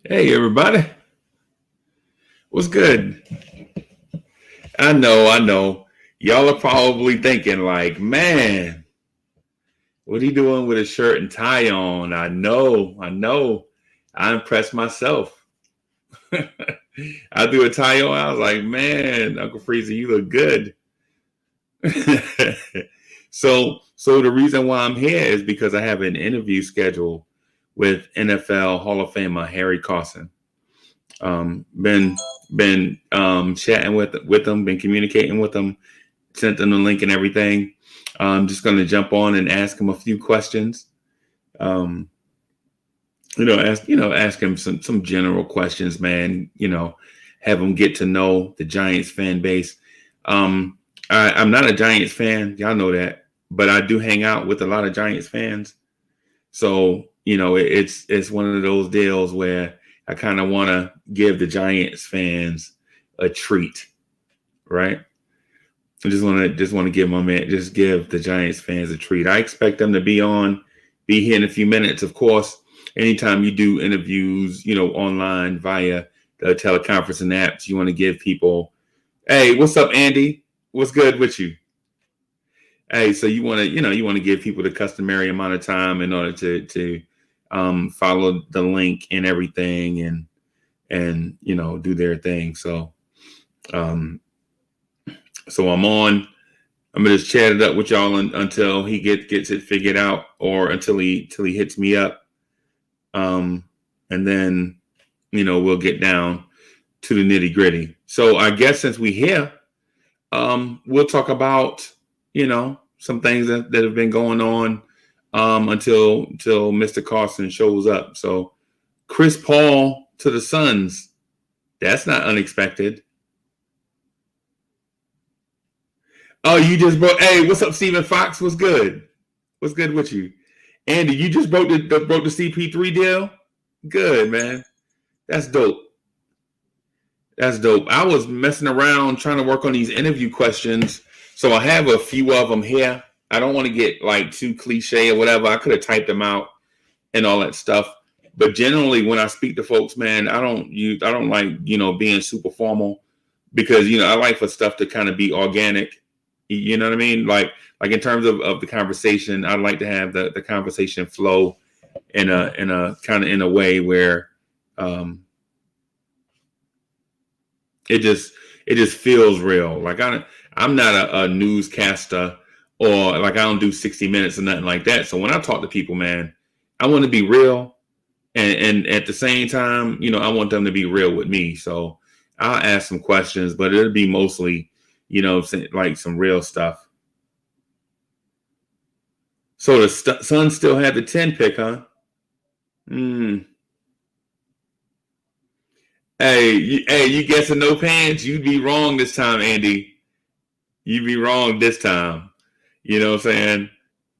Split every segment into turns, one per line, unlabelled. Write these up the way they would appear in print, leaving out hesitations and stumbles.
Hey, everybody. What's good? I know. Y'all are probably thinking, like, man, what he doing with a shirt and tie on? I know. I impressed myself. I threw a tie on. I was like, man, Uncle Freezy, you look good. So the reason why I'm here is because I have an interview scheduled with NFL Hall of Famer Harry Carson. Been chatting with them, been communicating with them, sent them the link and everything. I'm just going to jump on and ask him a few questions. Um, ask him some general questions, man. Have him get to know the Giants fan base. I'm not a Giants fan, y'all know that, but I do hang out with a lot of Giants fans. So it's one of those deals where I kind of want to give the Giants fans a treat, right? I just want to give the Giants fans a treat. I expect them to be here in a few minutes. Of course, anytime you do interviews, online via the teleconferencing apps, you want to give people, hey, what's up, Andy? What's good with you? Hey, so you want to give people the customary amount of time in order to follow the link and everything and do their thing. Um, so I'm on. I'm gonna just chat it up with y'all until he gets it figured out, or until he hits me up, and then we'll get down to the nitty gritty. So I guess since we here, we'll talk about some things that have been going on until Mr. Carson shows up. So Chris Paul to the Suns, that's not unexpected. Oh, you just broke. Hey, what's up, Stephen Fox? What's good? What's good with you, Andy? You just broke the CP3 deal. Good, man. That's dope. That's dope. I was messing around trying to work on these interview questions, so I have a few of them here. I don't want to get like too cliche or whatever. I could have typed them out and all that stuff. But generally, when I speak to folks, man, I don't like being super formal, because I like for stuff to kind of be organic. You know what I mean? Like in terms of the conversation, I'd like to have the conversation flow in a kind of in a way where it just feels real. Like I'm not a newscaster, or like I don't do 60 Minutes or nothing like that. So when I talk to people, man, I want to be real, and at the same time, I want them to be real with me. So I'll ask some questions, but it'll be mostly like some real stuff. So the Suns still had the 10 pick, huh? Hey, you guessing no pants? You'd be wrong this time, Andy. You'd be wrong this time. You know what I'm saying?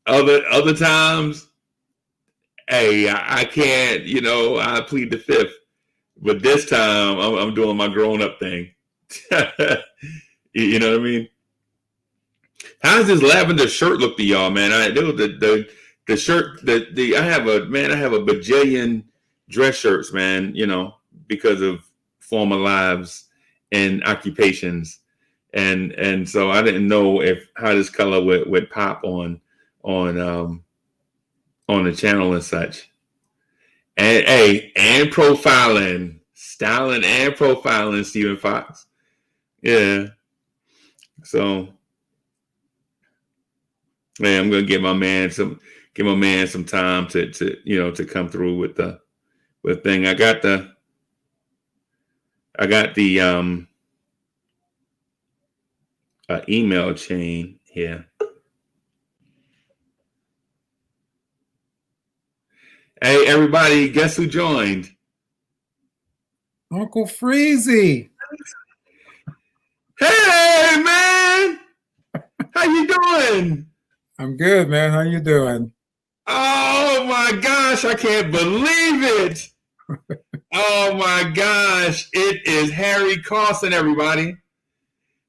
Other times, hey, I can't. I plead the fifth. But this time, I'm doing my grown up thing. You know what I mean? How's this lavender shirt look to y'all, man? The shirt I have a bajillion dress shirts, man. Because of former lives and occupations, and so I didn't know how this color would pop on the channel and such. And profiling, styling, and profiling, Stephen Fox. Yeah. So, man, I'm gonna give my man some time to come through with thing. I got the email chain here. Hey, everybody, guess who joined?
Uncle Freezy.
Hey, man. How you doing?
I'm good, man. How you doing?
Oh, my gosh. I can't believe it. Oh, my gosh. It is Harry Carson, everybody.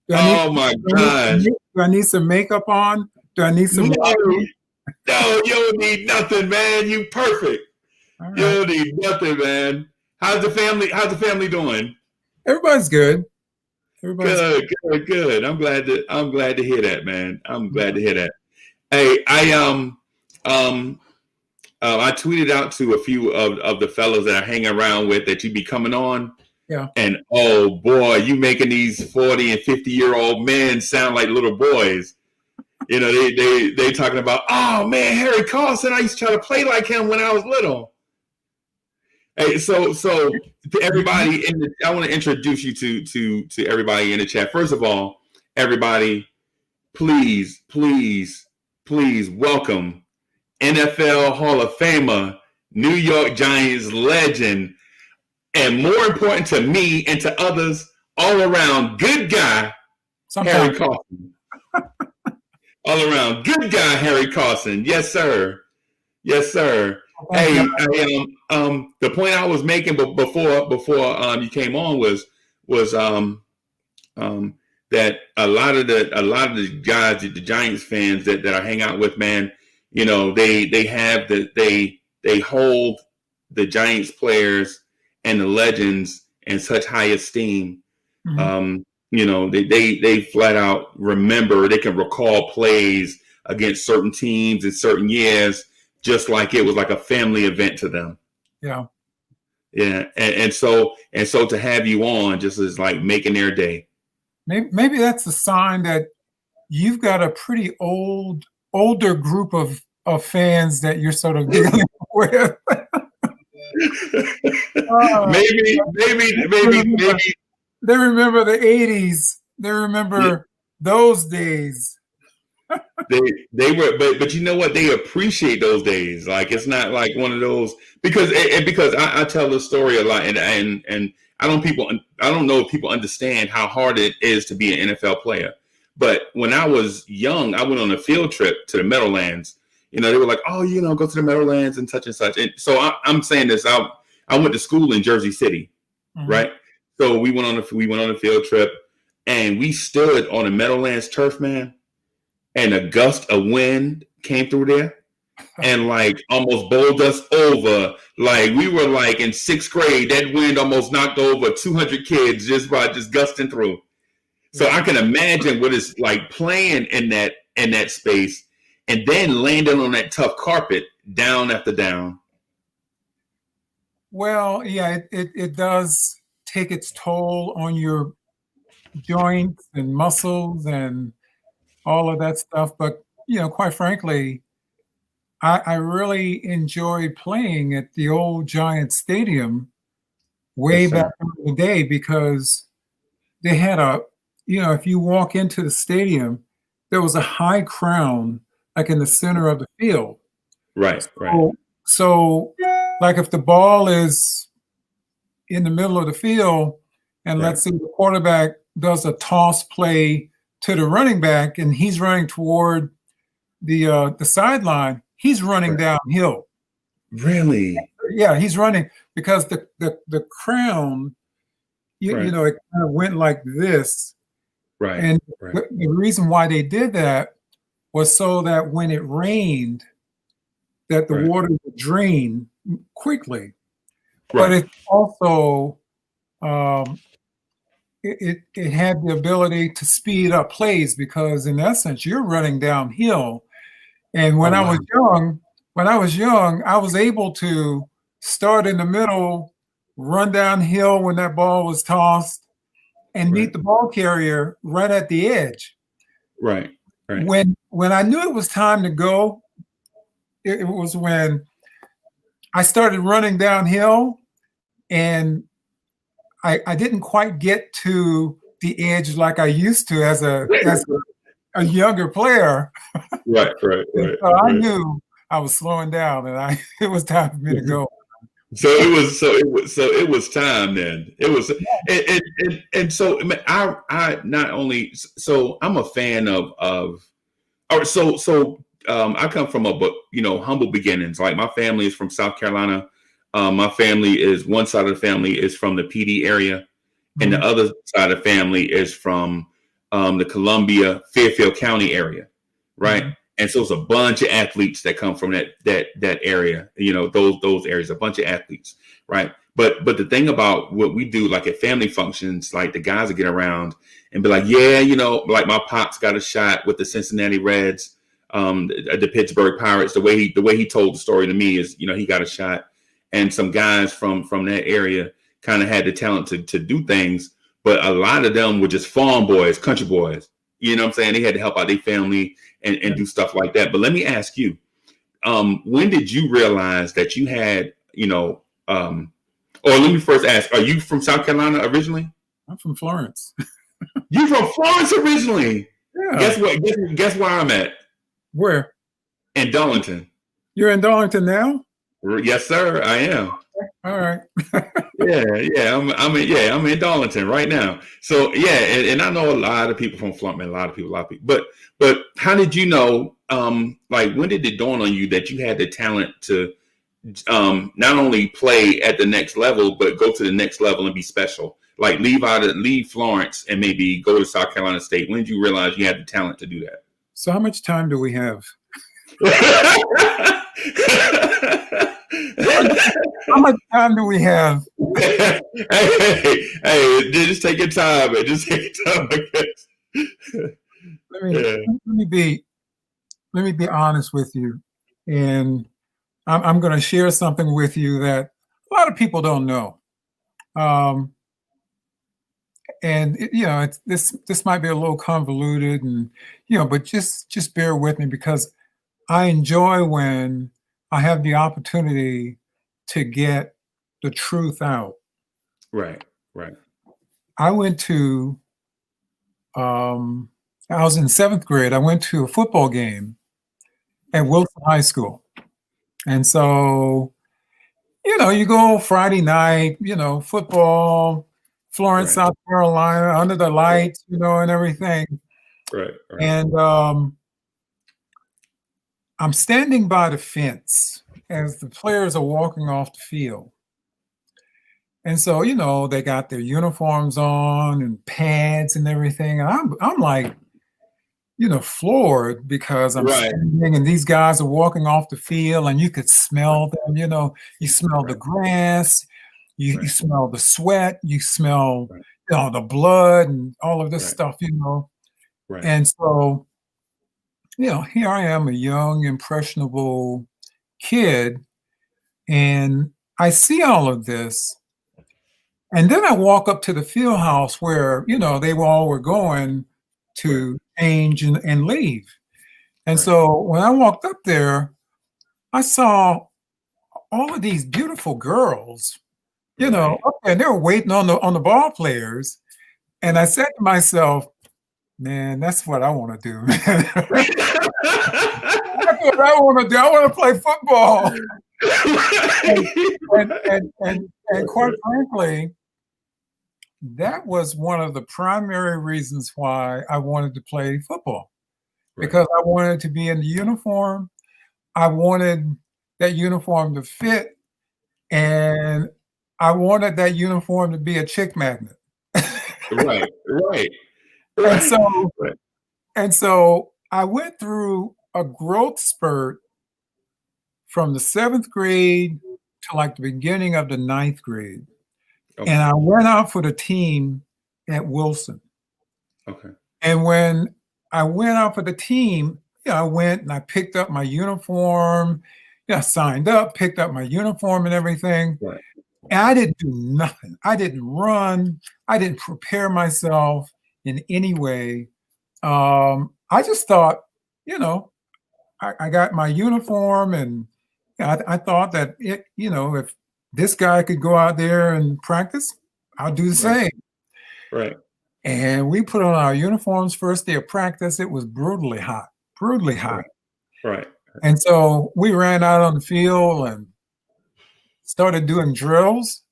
Oh, my gosh.
Do I need some makeup on? Do I need some...
No, you don't need nothing, man. You perfect. Right. You don't need nothing, man. How's the family? How's the family doing?
Everybody's good. Everybody's
Good. I'm glad to hear that, man. I'm glad to hear that. Hey, um I tweeted out to a few of the fellows that I hang around with that you be coming on.
yeah.
And oh boy, you making these 40 and 50-year-old men sound like little boys. You know, they talking about, oh man, Harry Carson, I used to try to play like him when I was little. Hey, so to everybody I want to introduce you to everybody in the chat. First of all, everybody, please welcome NFL Hall of Famer, New York Giants legend, and more important to me and to others all around, good guy, Harry Carson. All around, good guy, Harry Carson. Yes, sir. Yes, sir. Hey, the point I was making before you came on was that a lot of the guys, the Giants fans that I hang out with, man, you know, they hold the Giants players and the legends in such high esteem. Mm-hmm. You know, they flat out remember, they can recall plays against certain teams in certain years, just like it was like a family event to them.
Yeah.
Yeah. And so to have you on just is like making their day.
Maybe that's a sign that you've got a pretty older group of fans that you're sort of dealing with. Maybe. They remember the 80s. They remember those days.
they were, but you know what? They appreciate those days. Like, it's not like one of those, because I tell this story a lot, and I don't know if people understand how hard it is to be an NFL player. But when I was young, I went on a field trip to the Meadowlands. You know, they were like, oh, you know, go to the Meadowlands and such and such. And so I'm saying this. I went to school in Jersey City, mm-hmm. right? So we went on a field trip, and we stood on the Meadowlands turf, man, and a gust of wind came through there and like almost bowled us over. Like, we were like in 6th grade. That wind almost knocked over 200 kids just by gusting through. So I can imagine what it's like playing in that space and then landing on that tough carpet down after down.
Well, yeah, it does take its toll on your joints and muscles and all of that stuff. But, you know, quite frankly, I really enjoyed playing at the old Giant Stadium way back in the day, because they had if you walk into the stadium, there was a high crown like in the center of the field.
Right.
So like if the ball is in the middle of the field and let's say the quarterback does a toss play to the running back and he's running toward the sideline, he's running downhill.
Really?
Yeah, he's running because the crown, you know, it kind of went like this.
Right.
And the reason why they did that was so that when it rained, that the water would drain quickly. But it also it had the ability to speed up plays, because in essence you're running downhill. And when I was young, I was able to start in the middle, run downhill when that ball was tossed, and meet the ball carrier right at the edge.
Right.
When I knew it was time to go, it was when I started running downhill and I didn't quite get to the edge like I used to as a younger player.
Right.
So I knew I was slowing down and it was time for me to go.
So it was time then. It was, and so I not only, so I'm a fan of I come from humble beginnings. Like, my family is from South Carolina. My family is, one side of the family is from the PD area, and the other side of the family is from the Columbia, Fairfield County area, right? And so it's a bunch of athletes that come from that area, those areas, a bunch of athletes, right? But the thing about what we do, like at family functions, like the guys will get around and be like, yeah, like my pops got a shot with the Cincinnati Reds, the Pittsburgh Pirates. The way he told the story to me is, he got a shot, and some guys from that area kind of had the talent to do things, but a lot of them were just farm boys, country boys. You know what I'm saying? They had to help out their family and do stuff like that. But let me ask you, when did you realize that you had, or let me first ask, are you from South Carolina originally?
I'm from Florence.
You from Florence originally?
Yeah.
Guess what? Guess where I'm at?
Where?
In Darlington.
You're in Darlington now?
Yes, sir. I am.
All right.
Yeah. I'm in Darlington right now. So yeah, and I know a lot of people from Florence, a lot of people. But how did you know? Like, when did it dawn on you that you had the talent to not only play at the next level, but go to the next level and be special? Like leave Florence and maybe go to South Carolina State. When did you realize you had the talent to do that?
So how much time do we have? How much time do we have?
Hey, just take your time, man. Just take your time, I guess.
Let me be honest with you, and I'm going to share something with you that a lot of people don't know. And this might be a little convoluted, and but just bear with me, because I enjoy when I have the opportunity to get the truth out.
Right.
I went to, I was in 7th grade. I went to a football game at Wilson High School. And so, you go Friday night, football, Florence, South Carolina, under the lights, and everything.
Right.
And I'm standing by the fence as the players are walking off the field. And so, they got their uniforms on and pads and everything. And I'm like, floored, because I'm standing and these guys are walking off the field, and you could smell them, you smell the grass, you smell the sweat, you smell the blood and all of this stuff, Right. And so, here I am, a young, impressionable kid, and I see all of this. And then I walk up to the field house where, they all were going to change and leave. And so when I walked up there, I saw all of these beautiful girls, and they were waiting on the ball players. And I said to myself, man, that's what I want to do. That's what I want to do. I want to play football. And quite frankly, that was one of the primary reasons why I wanted to play football, because I wanted to be in the uniform. I wanted that uniform to fit, and I wanted that uniform to be a chick magnet.
Right.
And so I went through a growth spurt from the 7th grade to like the beginning of the 9th grade. Okay. And I went out for the team at Wilson.
Okay.
And when I went out for the team, I went and I picked up my uniform. I signed up, picked up my uniform and everything.
Right.
And I didn't do nothing. I didn't run. I didn't prepare myself in any way. I just thought, I got my uniform, and I thought that if this guy could go out there and practice, I'll do the same.
Right.
And we put on our uniforms first day of practice. It was brutally hot.
Right.
And so we ran out on the field and started doing drills.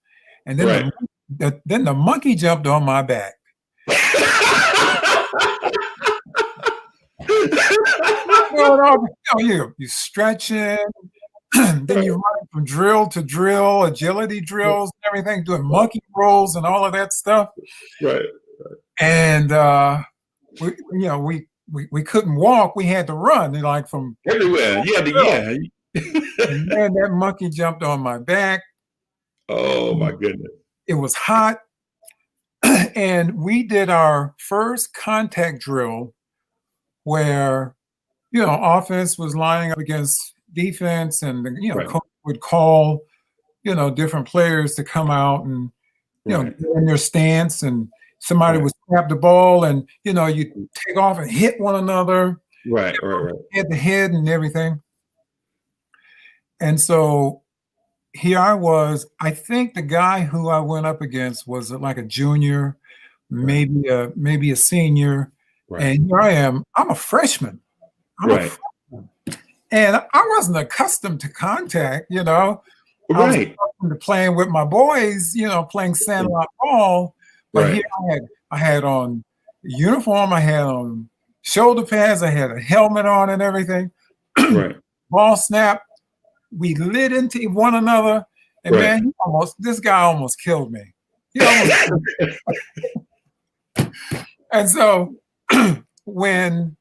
And then then the monkey jumped on my back. You're stretching, then you run from drill to drill, agility drills and everything, doing monkey rolls and all of that stuff.
Right.
And we couldn't walk. We had to run, like from
everywhere. Yeah.
and man, that monkey jumped on my back.
Oh my goodness.
It was hot. And we did our first contact drill where, offense was lining up against defense, and,
Right.
coach would call, different players to come out and,
Right.
get in their stance, and somebody
Right.
would snap the ball, and, you take off and hit one another.
Right.
Head to head and everything. And so here I was. I think the guy who I went up against was like a junior, maybe a senior.
Right.
And here I am. I'm a freshman.
Right.
And I wasn't accustomed to contact, I was
Right.
accustomed to playing with my boys, playing sandlot ball. But
Right.
here I had on uniform, I had on shoulder pads, I had a helmet on and everything.
Right.
Ball snap. We lit into one another, and
Right.
man, this guy almost killed me. He almost killed me. And so when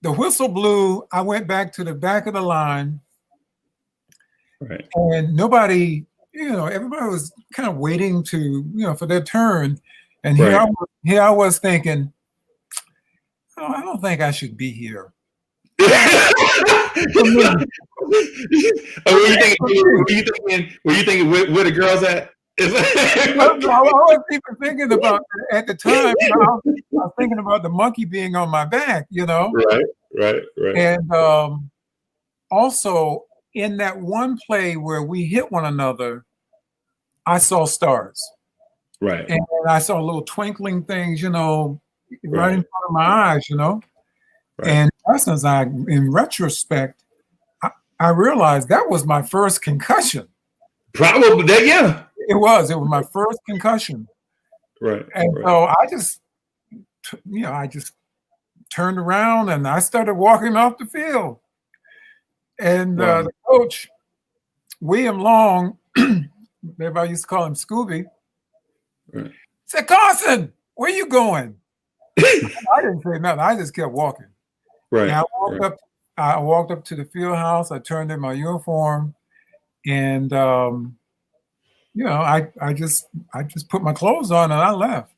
the whistle blew, I went back to the back of the line,
Right.
and nobody, everybody was kind of waiting to, for their turn. And
Right.
here I was thinking, oh, I don't think I should be here.
Were you thinking where the girls at?
I wasn't even thinking about that at the time. I was thinking about the monkey being on my back,
Right.
And also in that one play where we hit one another, I saw stars.
Right.
And I saw little twinkling things, right in front of my eyes,
Right.
And in essence, in retrospect, I realized that was my first concussion.
Probably that, yeah.
It was my first concussion.
Right.
And so I just, I just turned around and I started walking off the field. And the coach, William Long, everybody used to call him Scooby, said, "Carson, where you going?" I didn't say nothing. I just kept walking.
Right.
And I walked up to the field house. I turned in my uniform, and I just put my clothes on and I left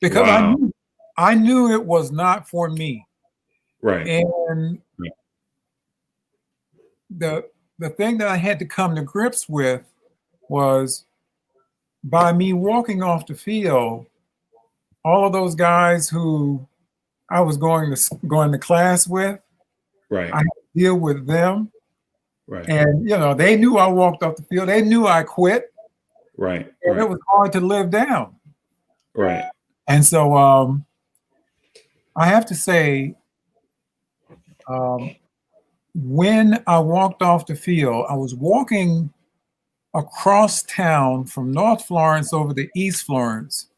because I knew it was not for me.
Right.
And the thing that I had to come to grips with was, by me walking off the field, all of those guys who I was going to class with,
right,
I had to deal with them.
Right.
And they knew I walked off the field. They knew I quit.
Right.
And it was hard to live down.
Right.
And so I have to say, when I walked off the field, I was walking across town from North Florence over to East Florence.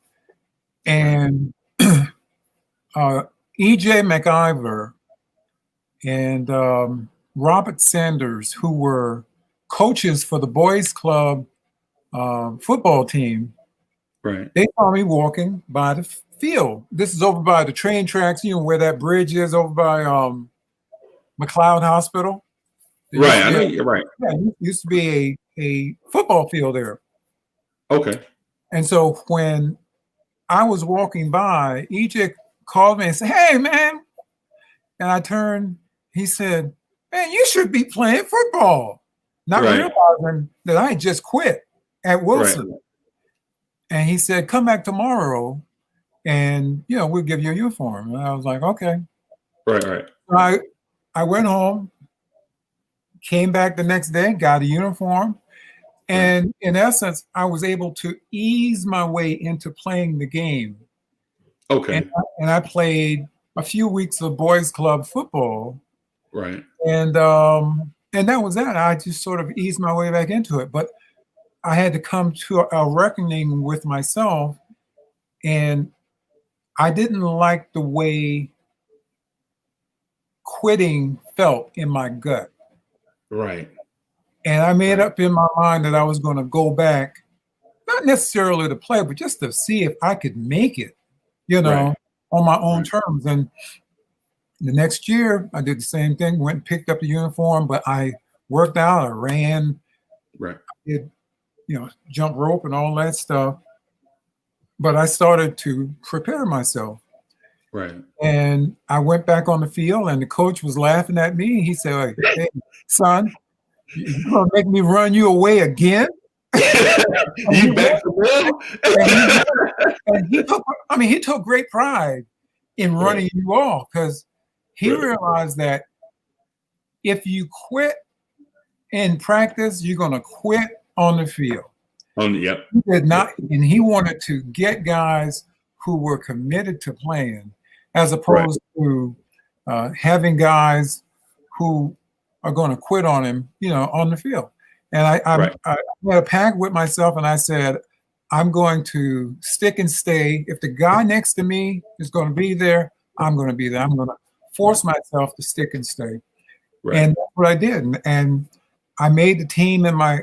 And E.J. McIver and Robert Sanders, who were coaches for the boys club football team,
right,
they saw me walking by the field. This is over by the train tracks, where that bridge is, over by McLeod Hospital.
Right, I know you're right.
Yeah, it used to be a football field there.
Okay.
And so when I was walking by, EJ called me and said, "Hey, man." And I turned, he said, "Man, you should be playing football." Not realizing that I had just quit at Wilson. Right. And he said, "Come back tomorrow and, we'll give you a uniform." And I was like, okay.
Right.
So I went home, came back the next day, got a uniform. And in essence, I was able to ease my way into playing the game.
Okay.
And I played a few weeks of boys club football.
Right.
And that was that. I just sort of eased my way back into it. But I had to come to a reckoning with myself. And I didn't like the way quitting felt in my gut.
Right.
And I made up in my mind that I was going to go back, not necessarily to play, but just to see if I could make it, on my own terms. And The next year, I did the same thing, went and picked up the uniform, but I worked out, I ran,
Right.
did, jump rope and all that stuff. But I started to prepare myself.
Right.
And I went back on the field, and the coach was laughing at me. He said, "Hey, son, you gonna make me run you away again?"
You back to ball?
He took great pride in running
Right.
you off, because he
Right.
realized that if you quit in practice, you're going to quit on the field.
Yep.
He did not, and he wanted to get guys who were committed to playing, as opposed to having guys who are going to quit on him, on the field. And I had a pact with myself, and I said, I'm going to stick and stay. If the guy next to me is going to be there, I'm going to be there. I'm going to force myself to stick and stay.
Right.
And that's what I did. And I made the team in my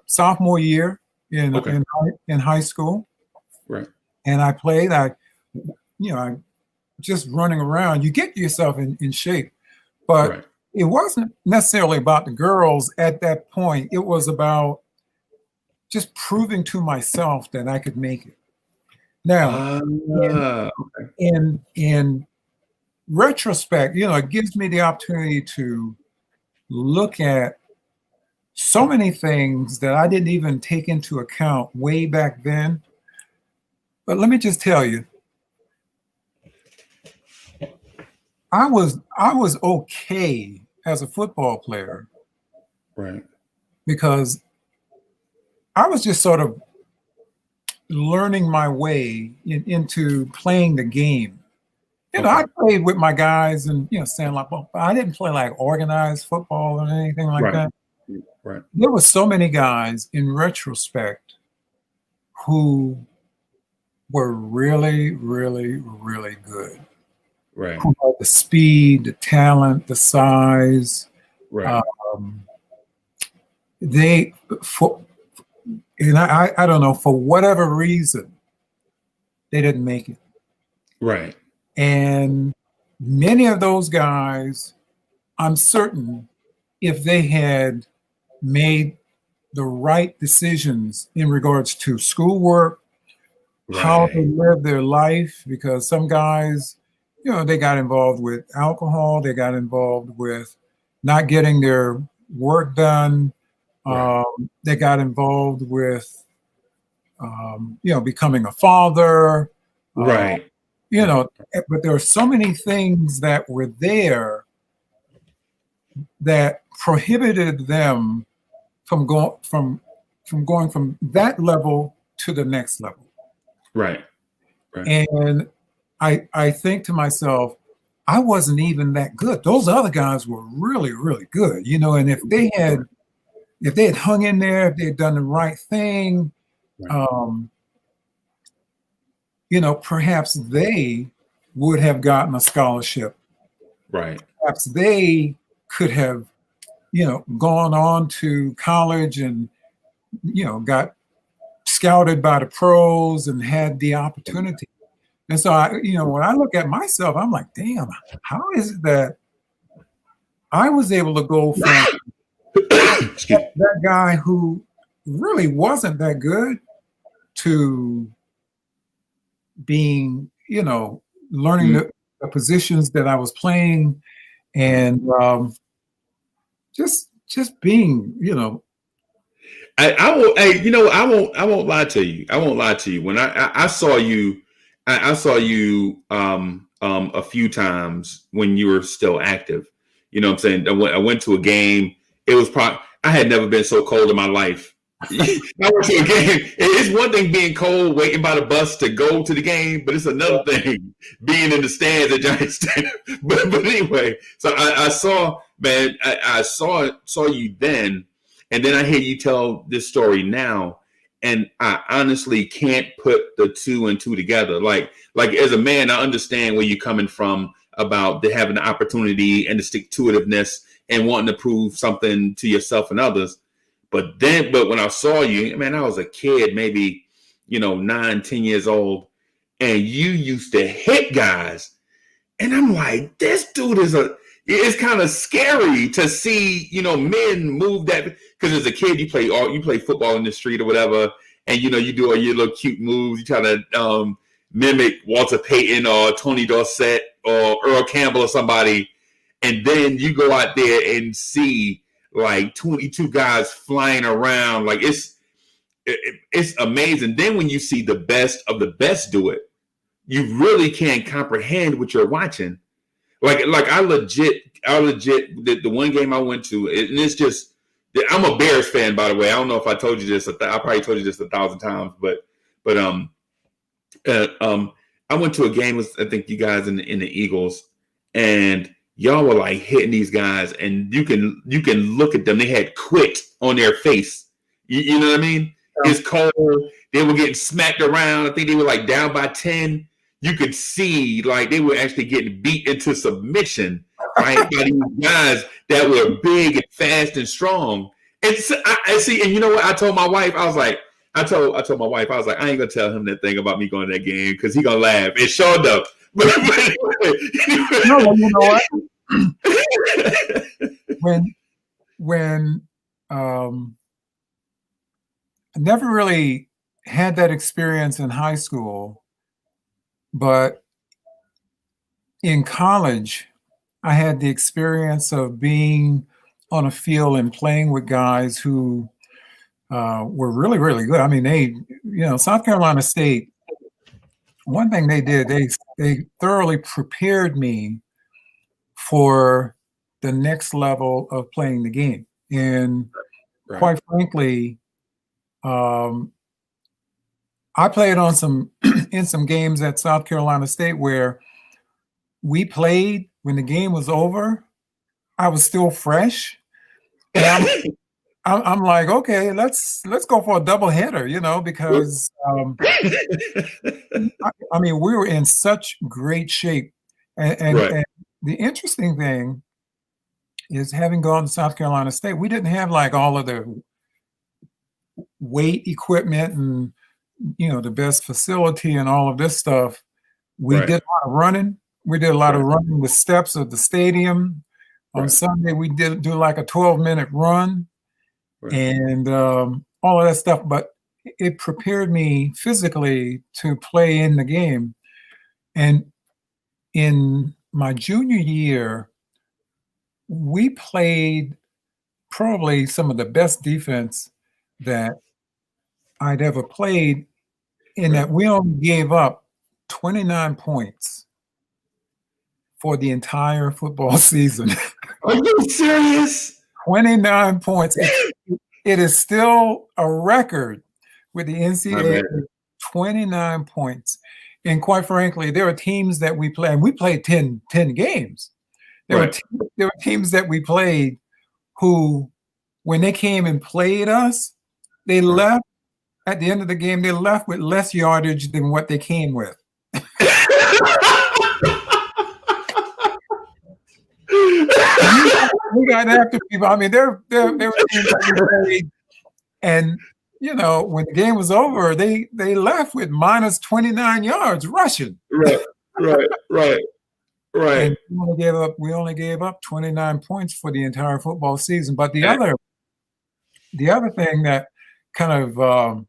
sophomore year in high school.
Right.
And I played. I just running around. You get yourself in shape, but it wasn't necessarily about the girls at that point. It was about just proving to myself that I could make it. Now, in retrospect, it gives me the opportunity to look at so many things that I didn't even take into account way back then. But let me just tell you, I was okay as a football player,
right?
Because I was just sort of learning my way into playing the game. I played with my guys and sandlot ball, but I didn't play like organized football or anything like that.
Right.
There were so many guys in retrospect who were really, really, really good.
Right.
Who had the speed, the talent, the size.
Right.
I don't know, for whatever reason, they didn't make it.
Right.
And many of those guys, I'm certain, if they had made the right decisions in regards to schoolwork, how they live their life, because some guys, they got involved with alcohol, they got involved with not getting their work done, they got involved with, becoming a father,
right.
But there are so many things that were there that prohibited them from going from that level to the next level.
Right.
And I think to myself, I wasn't even that good. Those other guys were really, really good, and if they had hung in there, if they had done the right thing, perhaps they would have gotten a scholarship.
Right.
Perhaps they could have, gone on to college and, got scouted by the pros and had the opportunity. And so when I look at myself, I'm like, damn, how is it that I was able to go from that guy who really wasn't that good to being, learning the positions that I was playing, and just being,
I will. Hey, I won't lie to you. I won't lie to you. When I saw you, I saw you a few times when you were still active. You know what I'm saying? I went to a game. It was probably, I had never been so cold in my life. I went to a game. It's one thing being cold, waiting by the bus to go to the game, but it's another thing being in the stands at Giants Stadium. But anyway, so I saw, man, I saw you then, and then I hear you tell this story now, and I honestly can't put the two and two together. Like as a man, I understand where you're coming from about having the opportunity and the stick-to-itiveness and wanting to prove something to yourself and others. But when I saw you, man, I was a kid, maybe, 9, 10 years old, and you used to hit guys. And I'm like, this dude is it's kind of scary to see, men move that, because as a kid you play football in the street or whatever, and you do all your little cute moves. You try to mimic Walter Payton or Tony Dorsett or Earl Campbell or somebody, and then you go out there and see like 22 guys flying around. Like it's amazing. Then when you see the best of the best do it, you really can't comprehend what you're watching. Like I legit the one game I went to, and it's just, I'm a Bears fan, by the way. I don't know if I told you this. I probably told you this 1,000 times, but I went to a game with, I think, you guys in the Eagles, and y'all were like hitting these guys, and you can look at them. They had quit on their face. You know what I mean? It's cold. They were getting smacked around. I think they were like down by 10. You could see like they were actually getting beat into submission, right, by these guys that were big and fast and strong. And so, I see. And you know what? I told my wife, I was like, I told my wife, I was like, I ain't gonna tell him that thing about me going to that game because he gonna laugh. It showed up.
No, you know what? when I never really had that experience in high school, but in college, I had the experience of being on a field and playing with guys who were really, really good. I mean, South Carolina State, one thing they did, they thoroughly prepared me for the next level of playing the game. And quite frankly, I played on in some games at South Carolina State where we played when the game was over. I was still fresh, and I'm like, okay, let's go for a double header, because I mean, we were in such great shape, and the interesting thing is, having gone to South Carolina State, we didn't have like all of the weight equipment and the best facility and all of this stuff. We did a lot of running. We did a lot of running the steps of the stadium. On Sunday, we did do like a 12-minute run and all of that stuff. But it prepared me physically to play in the game. And in my junior year, we played probably some of the best defense that I'd ever played, in that we only gave up 29 points for the entire football season.
Are you serious?
29 points. It is still a record with the NCAA, 29 points. And quite frankly, there are teams that we play, and we played 10 games. There were teams that we played who, when they came and played us, they left at the end of the game, they left with less yardage than what they came with. We got after people. I mean, there were teams that we played, and when the game was over, they left with minus 29 yards rushing.
Right.
And we only gave up 29 points for the entire football season. But the other thing that kind of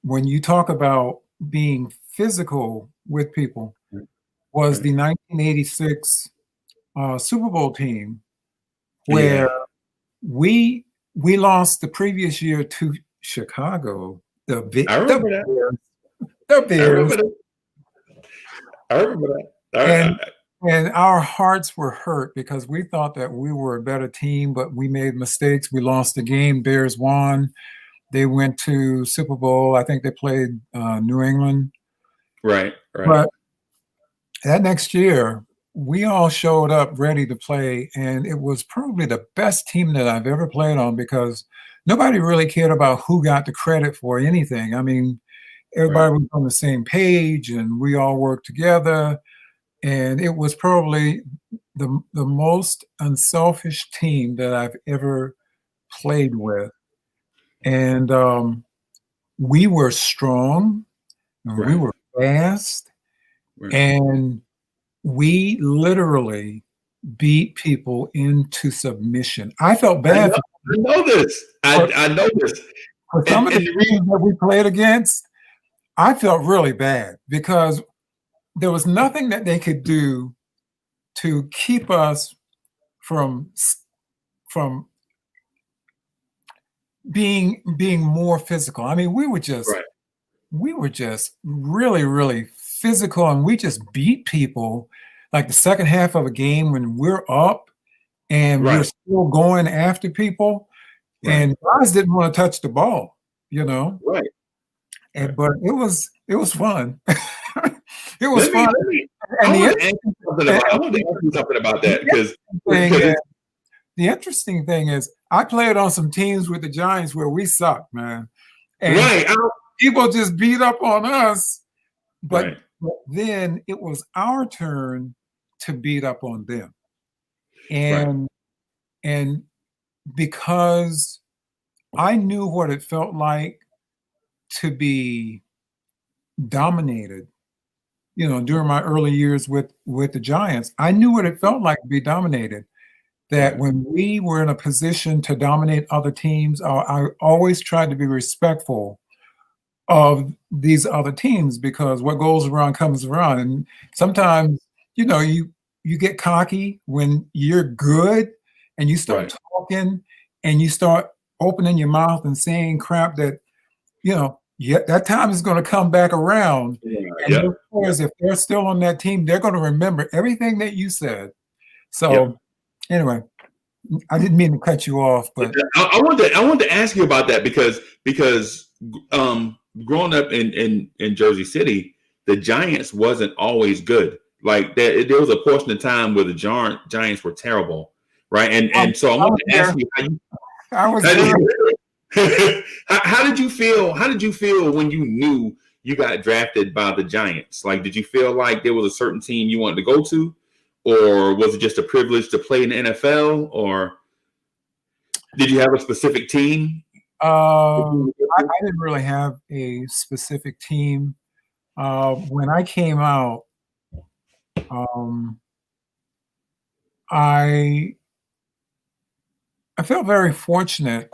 when you talk about being physical with people was the 1986 Super Bowl team, where we lost the previous year to Chicago. I remember that.
I remember that.
And our hearts were hurt because we thought that we were a better team, but we made mistakes. We lost the game. Bears won. They went to Super Bowl. I think they played New England.
Right.
But that next year, we all showed up ready to play, and it was probably the best team that I've ever played on, because nobody really cared about who got the credit for anything. I mean, everybody was on the same page, and we all worked together. And it was probably the most unselfish team that I've ever played with. And we were strong, and we were fast, and we literally beat people into submission. I felt
I
bad
know, I know this.
for,
I know this.
for some of the
And the reason,
teams that we played against. I felt really bad because there was nothing that they could do to keep us from from being more physical. I mean,
right,
we were just really, really physical, and we just beat people like the second half of a game when we're up and we're
right,
still going after people,
right,
and guys didn't want to touch the ball, you know.
right, right.
But it was fun. It was fun,
Let me.
and the
I wanted to ask you something about that because
interesting thing
because
is,
it's
the interesting thing is, I played on some teams with the Giants where we sucked, man, and
right,
people just beat up on us. But,
right,
but then it was our turn to beat up on them,
right,
and and because I knew what it felt like to be dominated, during my early years with the Giants, I knew what it felt like to be dominated. That
right,
when we were in a position to dominate other teams, I always tried to be respectful of these other teams because what goes around comes around. And sometimes, you get cocky when you're good and you start
right.
talking and you start opening your mouth and saying crap that, yeah, that time is going to come back around.
Yeah,
And
yep,
those players, if they're still on that team, they're going to remember everything that you said.
yep.
So anyway, I didn't mean to cut you off, but
I wanted to ask you about that because growing up in Jersey City, the Giants wasn't always good. Like there was a portion of time where the Giants were terrible, right? And so I
I
wanted
was
to ask
there.
you
I was
how
there.
how did you feel? How did you feel when you knew you got drafted by the Giants? Like, did you feel like there was a certain team you wanted to go to, or was it just a privilege to play in the NFL, or did you have a specific team?
I didn't really have a specific team. When I came out, um, I I felt very fortunate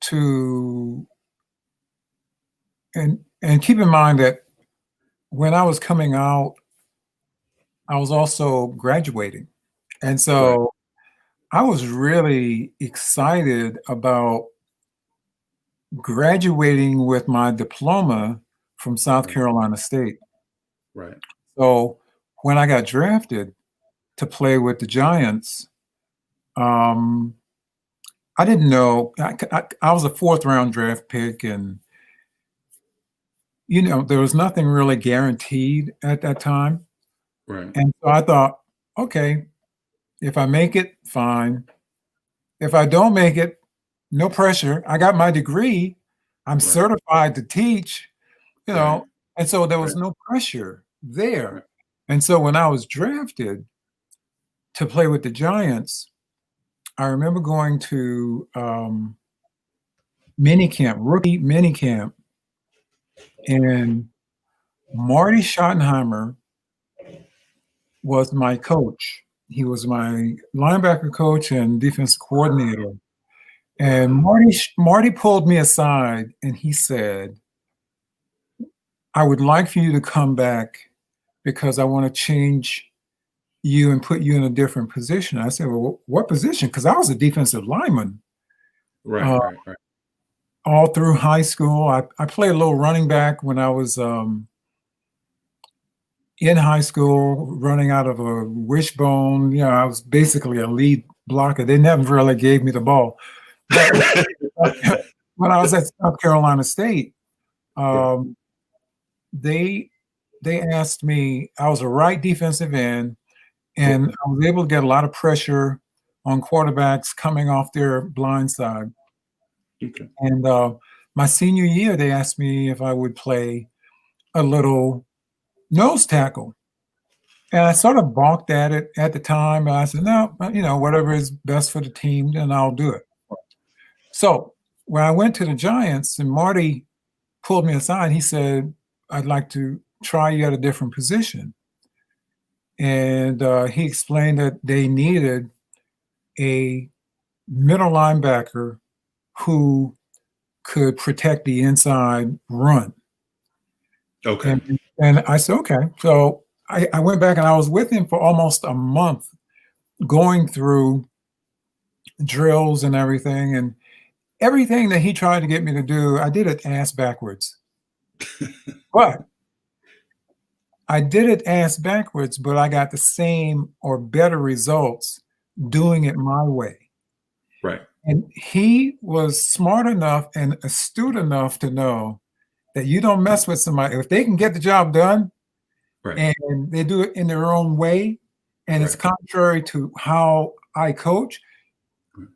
to and keep in mind that when I was coming out, I was also graduating, and
Right,
so I was really excited about graduating with my diploma from South
right,
Carolina State.
right,
So when I got drafted to play with the Giants, um, I didn't know. I was a fourth round draft pick, and there was nothing really guaranteed at that time.
right,
And so I thought, okay, if I make it, fine. If I don't make it, no pressure. I got my degree. I'm
right,
certified to teach, you
right,
know, and so there
right,
was no pressure
right,
there. And so when I was drafted to play with the Giants, I remember going to minicamp, rookie minicamp, and Marty Schottenheimer was my coach. He was my linebacker coach and defensive coordinator. And Marty pulled me aside and he said, "I would like for you to come back because I want to change you and put you in a different position." I said, "Well, what position?" Because I was a defensive lineman
right,
uh,
right, right,
all through high school. I played a little running back when I was in high school, running out of a wishbone. I was basically a lead blocker. They never really gave me the ball. But when I was at South Carolina State,
yeah,
um, they they asked me. I was a right defensive end,
yeah,
and I was able to get a lot of pressure on quarterbacks coming off their blind side.
okay,
And my senior year, they asked me if I would play a little nose tackle. And I sort of balked at it at the time. I said, no, whatever is best for the team, then I'll do it. So when I went to the Giants and Marty pulled me aside, he said, I'd like to try you at a different position. and he explained that they needed a middle linebacker who could protect the inside run.
Okay.
And I said, okay. So I went back and I was with him for almost a month going through drills and everything. And everything that he tried to get me to do, I did it ass backwards. But I did it ass backwards, but I got the same or better results doing it my way.
Right.
And he was smart enough and astute enough to know that you don't mess with somebody. If they can get the job done
Right.
and they do it in their own way, and it's contrary to how I coach,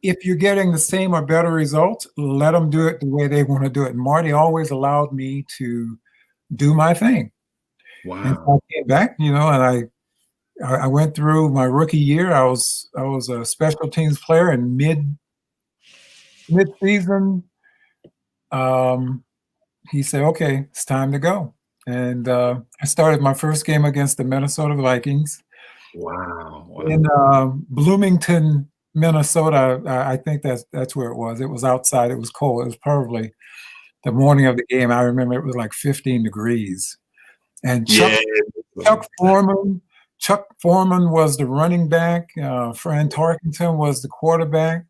if you're getting the same or better results, let them do it the way they want to do it. And Marty always allowed me to do my thing.
Wow.
And so I came back, and I went through my rookie year. I was a special teams player, and mid-season, he said, okay, it's time to go. And I started my first game against the Minnesota Vikings.
Wow.
In Bloomington, Minnesota. I think that's where it was. It was outside. It was cold. It was probably the morning of the game. I remember it was like 15 degrees. And Chuck Foreman was the running back. Fran Tarkenton was the quarterback.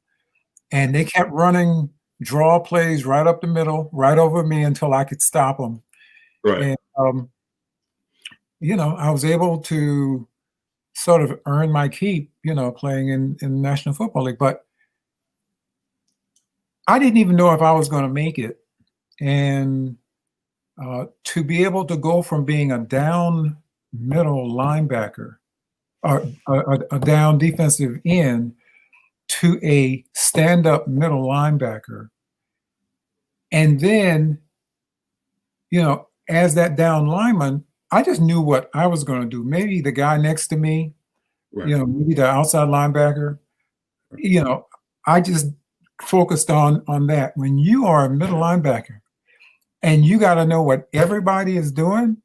And they kept running draw plays right up the middle, right over me until I could stop them.
Right.
And, I was able to sort of earn my keep, playing in the National Football League. But I didn't even know if I was going to make it. And to be able to go from being a down middle linebacker or a down defensive end to a stand-up middle linebacker, and then, as that down lineman, I just knew what I was going to do. Maybe the guy next to me, maybe the outside linebacker, I just focused on that. When you are a middle linebacker and you got to know what everybody is doing.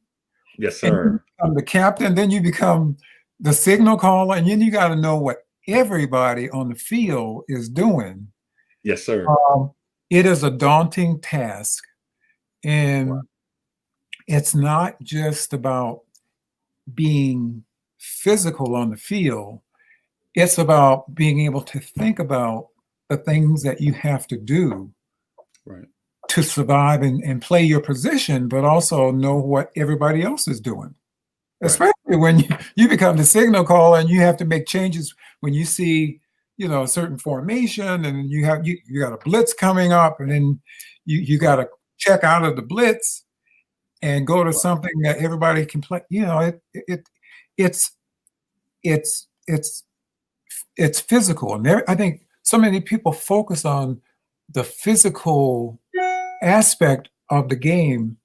Yes, sir.
And you become the captain, then you become the signal caller, and then you got to know what everybody on the field is doing.
Yes, sir.
It is a daunting task. And it's not just about being physical on the field. It's about being able to think about the things that you have to do to survive and play your position, but also know what everybody else is doing. Especially when you become the signal caller and you have to make changes when you see, a certain formation, and you got a blitz coming up, and then you got to check out of the blitz and go to something that everybody can play. It's physical, and I think so many people focus on the physical aspect of the game,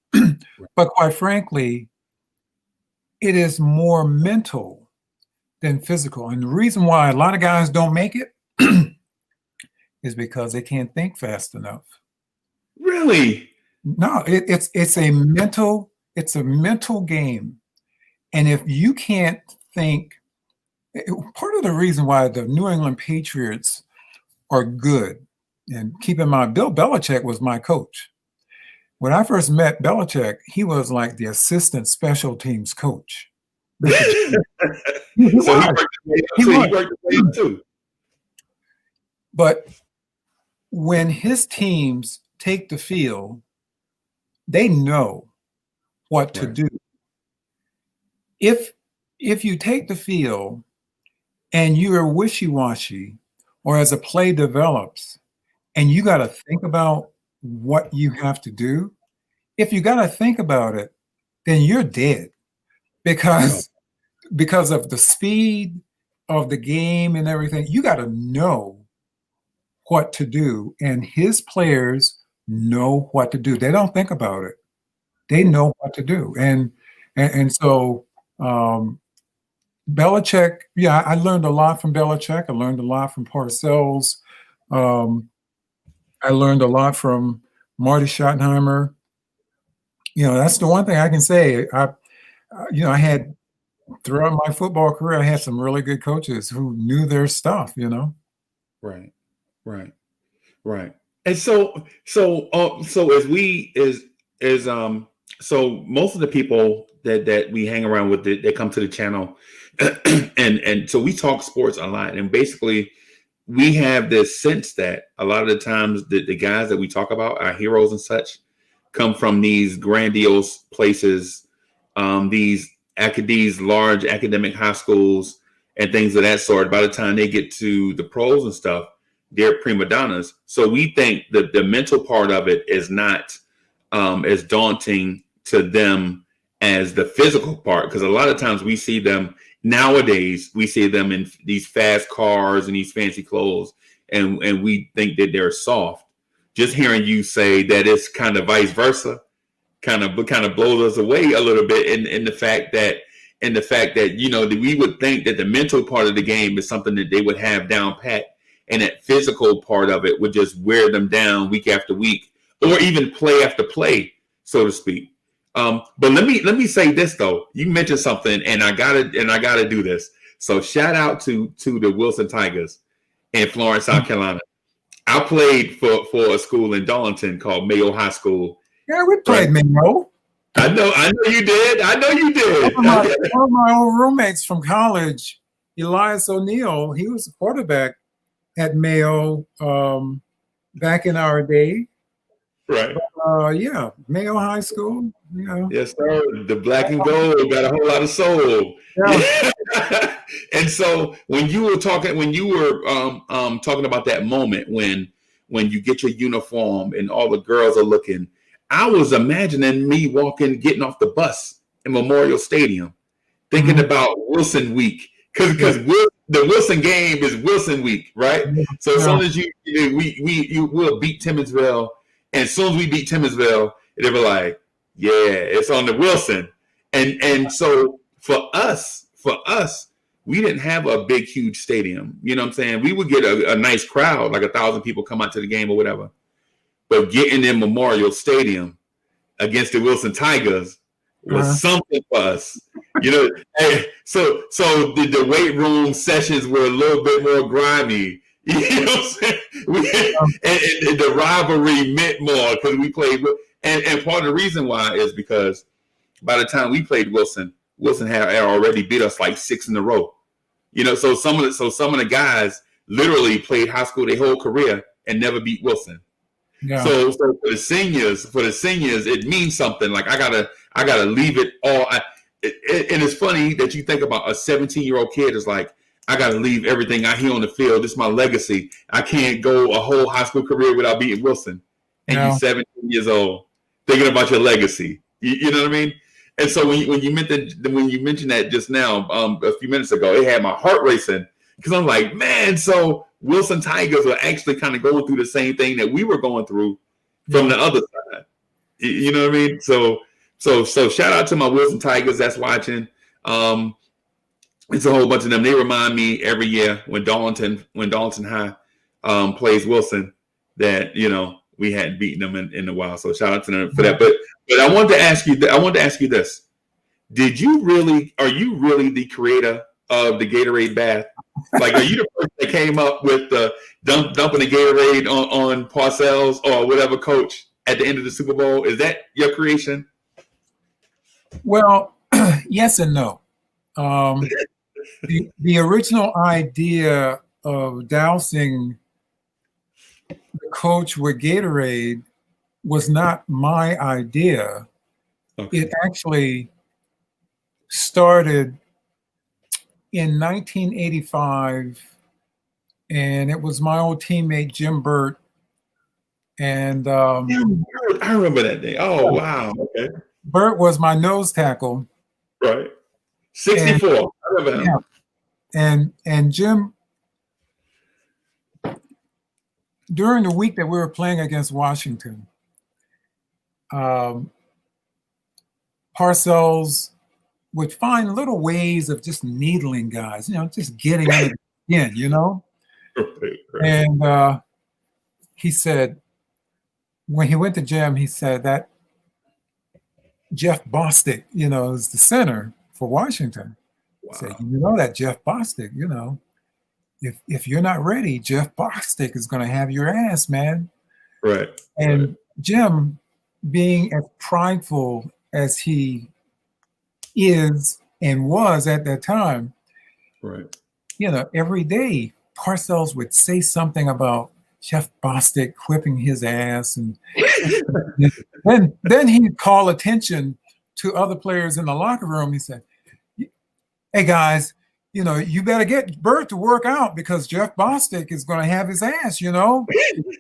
but quite frankly, it is more mental than physical. And the reason why a lot of guys don't make it is because they can't think fast enough.
Really?
No, it's a mental game. And if you can't think, part of the reason why the New England Patriots are good, and keep in mind, Bill Belichick was my coach. When I first met Belichick, he was like the assistant special teams coach.
He worked the way too.
But when his teams take the field, they know what to do. If you take the field and you are wishy-washy, or as a play develops, and you got to think about what you have to do, if you got to think about it, then you're dead because of the speed of the game and everything. You got to know what to do, and his players know what to do. They don't think about it. They know what to do. And so Belichick, I learned a lot from Belichick. I learned a lot from Parcells. I learned a lot from Marty Schottenheimer. That's the one thing I can say. I had throughout my football career, I had some really good coaches who knew their stuff, you know?
Right. Right. Right. And so as we is so most of the people that we hang around with that come to the channel, and so we talk sports a lot, and basically we have this sense that a lot of the times the guys that we talk about, our heroes and such, come from these grandiose places, these large academic high schools and things of that sort. By the time they get to the pros and stuff, they're prima donnas. So we think that the mental part of it is not as daunting to them as the physical part. Because a lot of times we see them nowadays, we see them in these fast cars and these fancy clothes, and we think that they're soft. Just hearing you say that it's kind of vice versa, kind of blows us away a little bit in the fact that that we would think that the mental part of the game is something that they would have down pat, and that physical part of it would just wear them down week after week, or even play after play, so to speak. But let me say this though. You mentioned something, and I gotta do this. So shout out to the Wilson Tigers in Florence, South Carolina. I played for a school in Darlington called Mayo High School.
Yeah, we played Mayo.
I know you did.
One of my old roommates from college, Elias O'Neill, he was a quarterback at Mayo back in our day.
Right.
Yeah, Mayo High School. You know.
Yes, sir. The black and gold got a whole lot of soul. Yeah. And so when you were talking about that moment when you get your uniform and all the girls are looking, I was imagining me getting off the bus in Memorial Stadium, thinking about Wilson Week, because the Wilson game is Wilson Week, right? So as soon as you will beat Timmonsville, and as soon as we beat Timmonsville, they were like, yeah, it's on the Wilson, and so for us, we didn't have a big, huge stadium. You know what I'm saying? We would get a nice crowd, like 1,000 people come out to the game or whatever. But getting in Memorial Stadium against the Wilson Tigers was something for us. You know, so the weight room sessions were a little bit more grimy. You know what I'm saying? And the rivalry meant more because we played. And part of the reason why is because by the time we played Wilson had already beat us like 6 in a row. You know, so some of the guys literally played high school their whole career and never beat Wilson. Yeah. So for the seniors, it means something. Like I gotta leave it all. And it's funny that you think about a 17-year-old kid is like, I gotta leave everything out here on the field. This is my legacy. I can't go a whole high school career without beating Wilson. And you're 17 years old, thinking about your legacy. You know what I mean? And so when you mentioned that just now, a few minutes ago, it had my heart racing because I'm like, man, so Wilson Tigers are actually kind of going through the same thing that we were going through from the other side. You know what I mean? So shout out to my Wilson Tigers that's watching. It's a whole bunch of them. They remind me every year when Darlington High plays Wilson that we hadn't beaten them in a while. So shout out to them for that. But I wanted to ask you this. Are you really the creator of the Gatorade bath? Like, are you the person that came up with the dumping the Gatorade on Parcells or whatever coach at the end of the Super Bowl? Is that your creation?
Well, yes and no. The original idea of dousing the coach with Gatorade was not my idea. Okay. It actually started in 1985, and it was my old teammate Jim Burt. And
I remember that day. Oh, wow. Okay.
Burt was my nose tackle.
Right. 64. I remember him.
Yeah. And Jim, during the week that we were playing against Washington, Parcells would find little ways of just needling guys, just getting in again, Right. And he said, when he went to gym, he said that Jeff Bostic, is the center for Washington. Say,
Wow.
you know that Jeff Bostic, you know, if you're not ready, Jeff Bostic is going to have your ass, man.
Right. Right.
And Jim, being as prideful as he is and was at that time,
Right.
you know, every day Parcells would say something about Jeff Bostic whipping his ass, and then he'd call attention to other players in the locker room. He said, "Hey guys, you know, you better get Bert to work out because Jeff Bostic is going to have his ass, you know."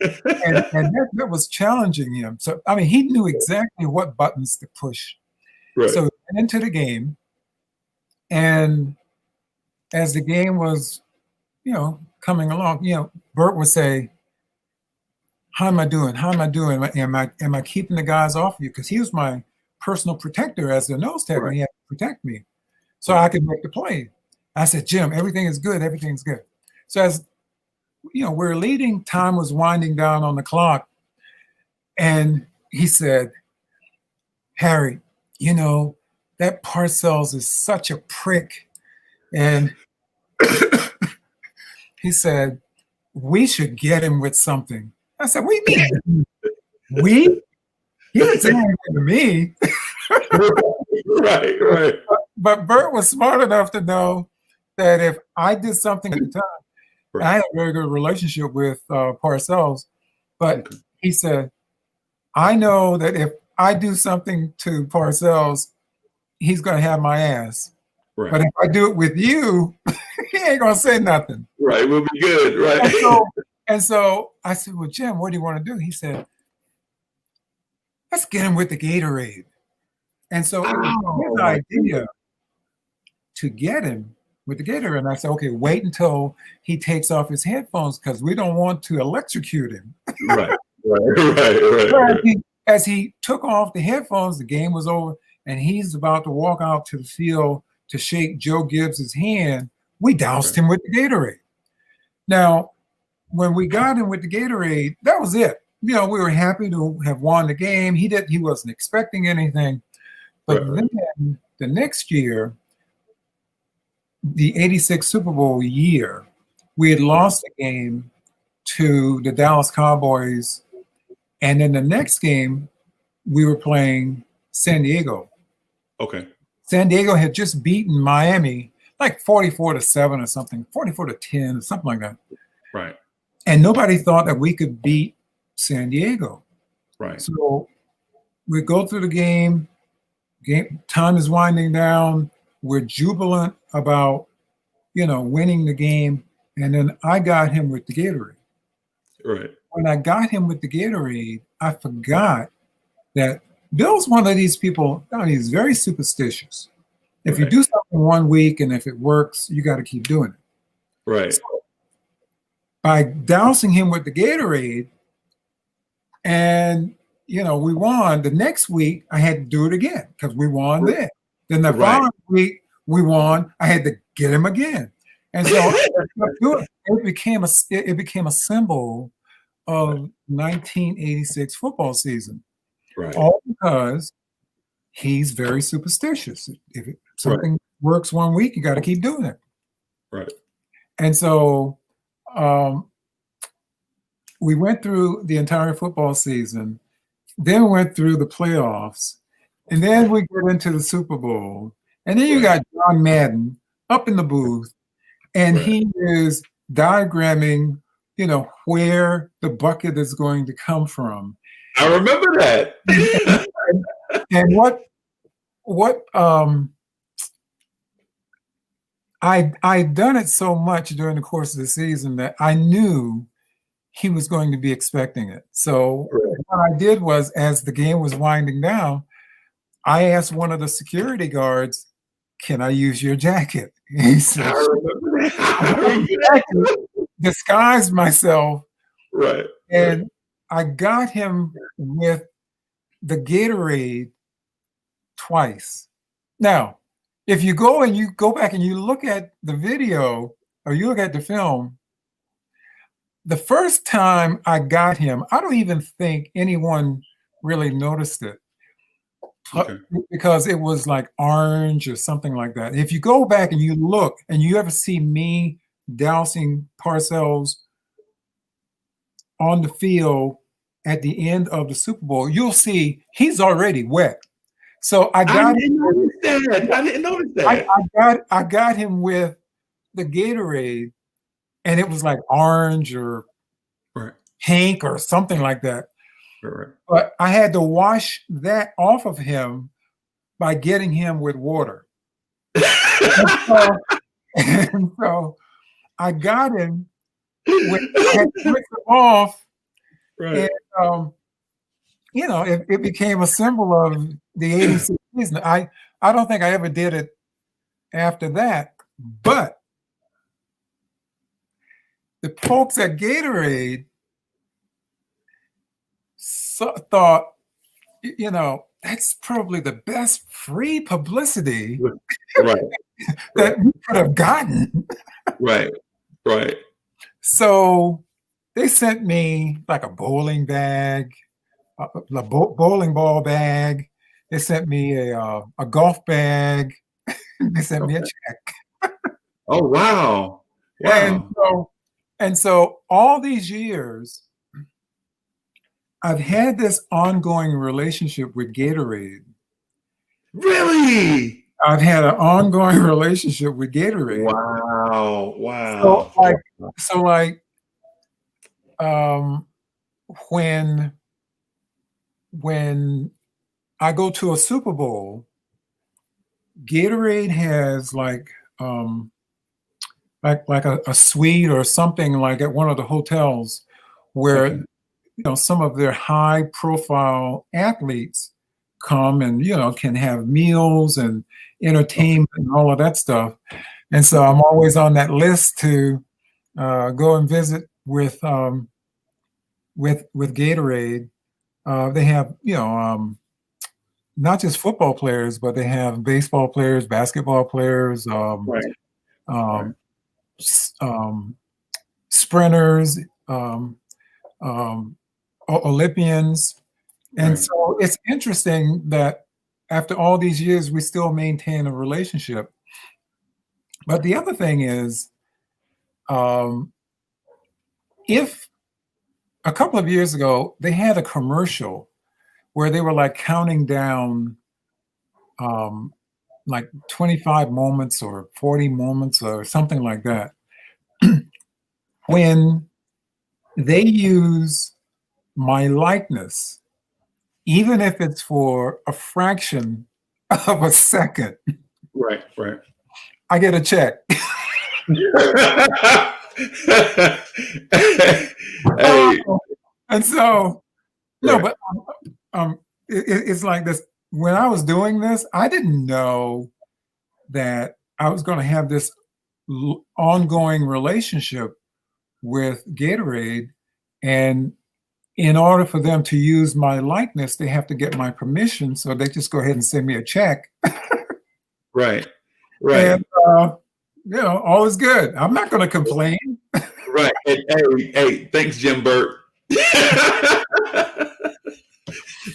And that was challenging him. So I mean, he knew exactly what buttons to push.
Right.
So he went into the game, and as the game was, you know, coming along, you know, Bert would say, "How am I doing? How am I doing? Am I keeping the guys off of you?" Because he was my personal protector as the nose tackle.
Right.
He had to protect me so
Right.
I could make the play. I said, "Jim, everything is good. Everything's good." So as you know, we're leading. Time was winding down on the clock, and he said, "Harry, you know that Parcells is such a prick," and he said, "We should get him with something." I said, "What do you mean? We?" He didn't say anything to me.
Right. Right.
But Bert was smart enough to know that if I did something at the time, I had a very good relationship with Parcells, but
Okay.
he said, "I know that if I do something to Parcells, he's going to have my ass.
Right.
But if I do it with you, he ain't going to say nothing."
Right. We'll be good. Right.
And so I said, "Well, Jim, what do you want to do?" He said, "Let's get him with the Gatorade." And so it was his
Oh,
idea to get him with the Gatorade. And I said, "Okay, wait until he takes off his headphones because we don't want to electrocute him."
right. Right.
As he took off the headphones, the game was over, and he's about to walk out to the field to shake Joe Gibbs's hand. We doused him with the Gatorade. Now, when we got him with the Gatorade, that was it. You know, we were happy to have won the game. He wasn't expecting anything. But then the next year, the 86 Super Bowl year, we had lost the game to the Dallas Cowboys. And then the next game, we were playing San Diego.
Okay.
San Diego had just beaten Miami like 44-7 or something, 44-10 or something like that.
Right.
And nobody thought that we could beat San Diego.
Right.
So we go through the game time is winding down. We're jubilant about, you know, winning the game. And then I got him with the Gatorade.
Right.
When I got him with the Gatorade, I forgot that Bill's one of these people, you know, he's very superstitious. If you do something one week and if it works, you got to keep doing it.
Right.
So by dousing him with the Gatorade, and you know, we won. The next week, I had to do it again because we won then. Then the following week, we won. I had to get him again, and so it became a symbol of 1986 football season.
Right.
All because he's very superstitious. If something works one week, you got to keep doing it.
Right.
And so we went through the entire football season, then went through the playoffs, and then we get into the Super Bowl. And then you got John Madden up in the booth, and he is diagramming, you know, where the bucket is going to come from.
I remember that.
And what I'd done it so much during the course of the season that I knew he was going to be expecting it. So what I did was, as the game was winding down, I asked one of the security guards, "Can I use your jacket?" He said, disguised myself.
Right.
And I got him with the Gatorade twice. Now, if you go back and you look at the video or you look at the film, the first time I got him, I don't even think anyone really noticed it.
Okay.
because it was like orange or something like that. If you go back and you look and you ever see me dousing Parcells on the field at the end of the Super Bowl, you'll see he's already wet. So I
I
got
didn't notice that. I didn't notice that.
I got him with the Gatorade, and it was like orange or
Right.
pink or something like that.
Right.
But I had to wash that off of him by getting him with water. And so I got him when I had to rinse him off,
Right.
and it became a symbol of the '86 season. I don't think I ever did it after that, but the folks at Gatorade thought, that's probably the best free publicity
Right.
that we could have gotten.
Right. Right.
So they sent me like a bowling bag, a bowling ball bag. They sent me a golf bag. They sent me a check.
Oh, wow. Wow.
And so all these years, I've had this ongoing relationship with Gatorade.
Really?
I've had an ongoing relationship with Gatorade.
Wow. Wow.
So when I go to a Super Bowl, Gatorade has like a suite or something like at one of the hotels where
Okay.
some of their high profile athletes come and can have meals and entertainment and all of that stuff. And so I'm always on that list to go and visit with Gatorade. They have not just football players, but they have baseball players, basketball players,
Right. Right.
Sprinters, Olympians. And
Right.
so it's interesting that after all these years, we still maintain a relationship. But the other thing is, if a couple of years ago, they had a commercial where they were like counting down like 25 moments or 40 moments or something like that. When they use my likeness, even if it's for a fraction of a second,
Right. Right.
I get a check.
Hey.
And so, no,
Right.
but it's like this. When I was doing this, I didn't know that I was going to have this ongoing relationship with Gatorade. And in order for them to use my likeness, they have to get my permission. So they just go ahead and send me a check.
Right. Right.
And, all is good. I'm not going to complain.
Right. Hey, thanks, Jim Burt.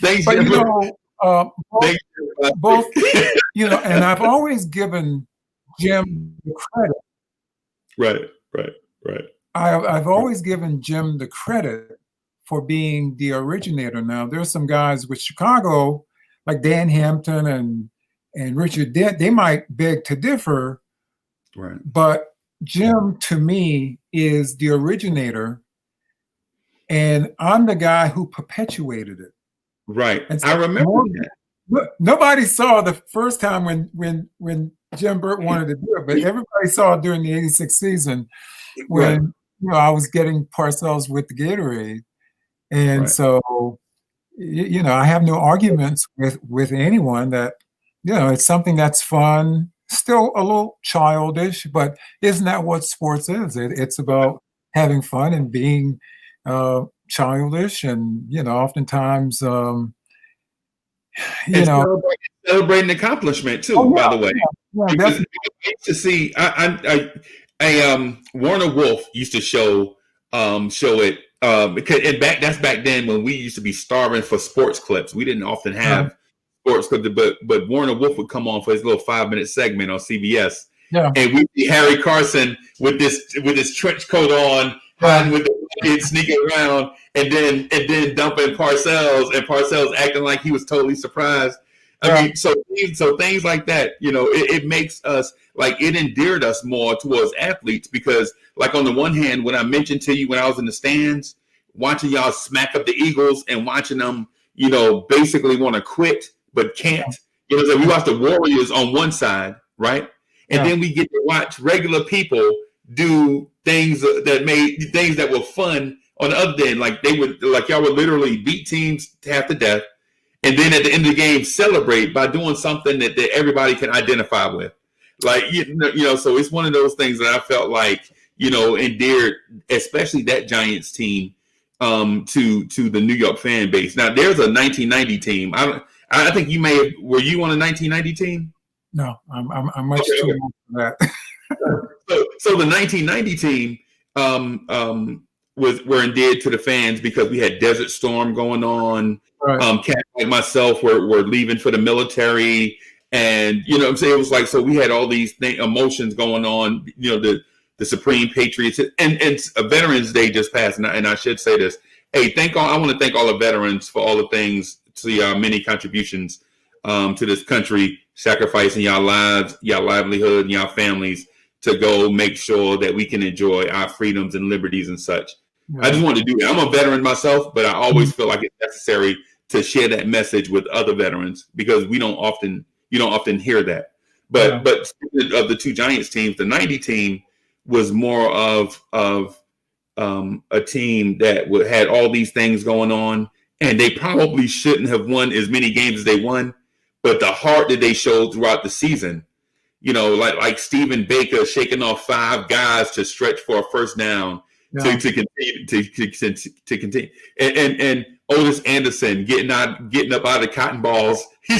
Thanks,
But,
Jim Burt.
both, and I've always given Jim the credit.
Right.
I've always given Jim the credit for being the originator. Now, there's some guys with Chicago, like Dan Hampton and Richard Dent, they might beg to differ.
Right.
But Jim, to me, is the originator, and I'm the guy who perpetuated it.
Right.
And so
I remember that.
Nobody saw the first time when Jim Burt wanted to do it, but everybody saw it during the '86 season when I was getting Parcells with the Gatorade. And so, I have no arguments with anyone that, it's something that's fun, still a little childish, but isn't that what sports is? It's about having fun and being childish, and oftentimes,
celebrating accomplishment too. By the way, because I used to see, Warner Wolf used to show it. Because that's back then when we used to be starving for sports clips. We didn't often have sports, but Warner Wolf would come on for his little 5-minute segment on CBS,
Yeah.
and we see Harry Carson with this trench coat on, hiding with the kids, sneaking around, and then dumping Parcells, and Parcells acting like he was totally surprised. I mean, so things like that, it makes us, like, it endeared us more towards athletes, because, like, on the one hand, when I mentioned to you when I was in the stands, watching y'all smack up the Eagles and watching them, basically want to quit but can't. So we watch the Warriors on one side, right? And then we get to watch regular people do things that were fun on the other end. Like y'all would literally beat teams half to death, and then at the end of the game celebrate by doing something that everybody can identify with. Like, so it's one of those things that I felt like, endeared, especially that Giants team, to the New York fan base. Now, there's a 1990 team. I think were you on a 1990 team?
No, I'm much too old for that.
So the 1990 team were endeared to the fans because we had Desert Storm going on.
Right.
Cats like myself were leaving for the military, and what I'm saying, it was like, so we had all these emotions going on. The Supreme Patriots, and Veterans Day just passed, and I should say this. Hey, I want to thank all the veterans for all the things, to your many contributions to this country, sacrificing your lives, your livelihood, and your families to go make sure that we can enjoy our freedoms and liberties and such. I just wanted to do that. I'm a veteran myself, but I always feel like it's necessary to share that message with other veterans, because you don't often hear that. But speaking of the two Giants teams, the 90 team was more of a team that had all these things going on, and they probably shouldn't have won as many games as they won, but the heart that they showed throughout the season, like Stephen Baker shaking off 5 guys to stretch for a first down to continue, and Otis Anderson getting up out of the cotton balls. He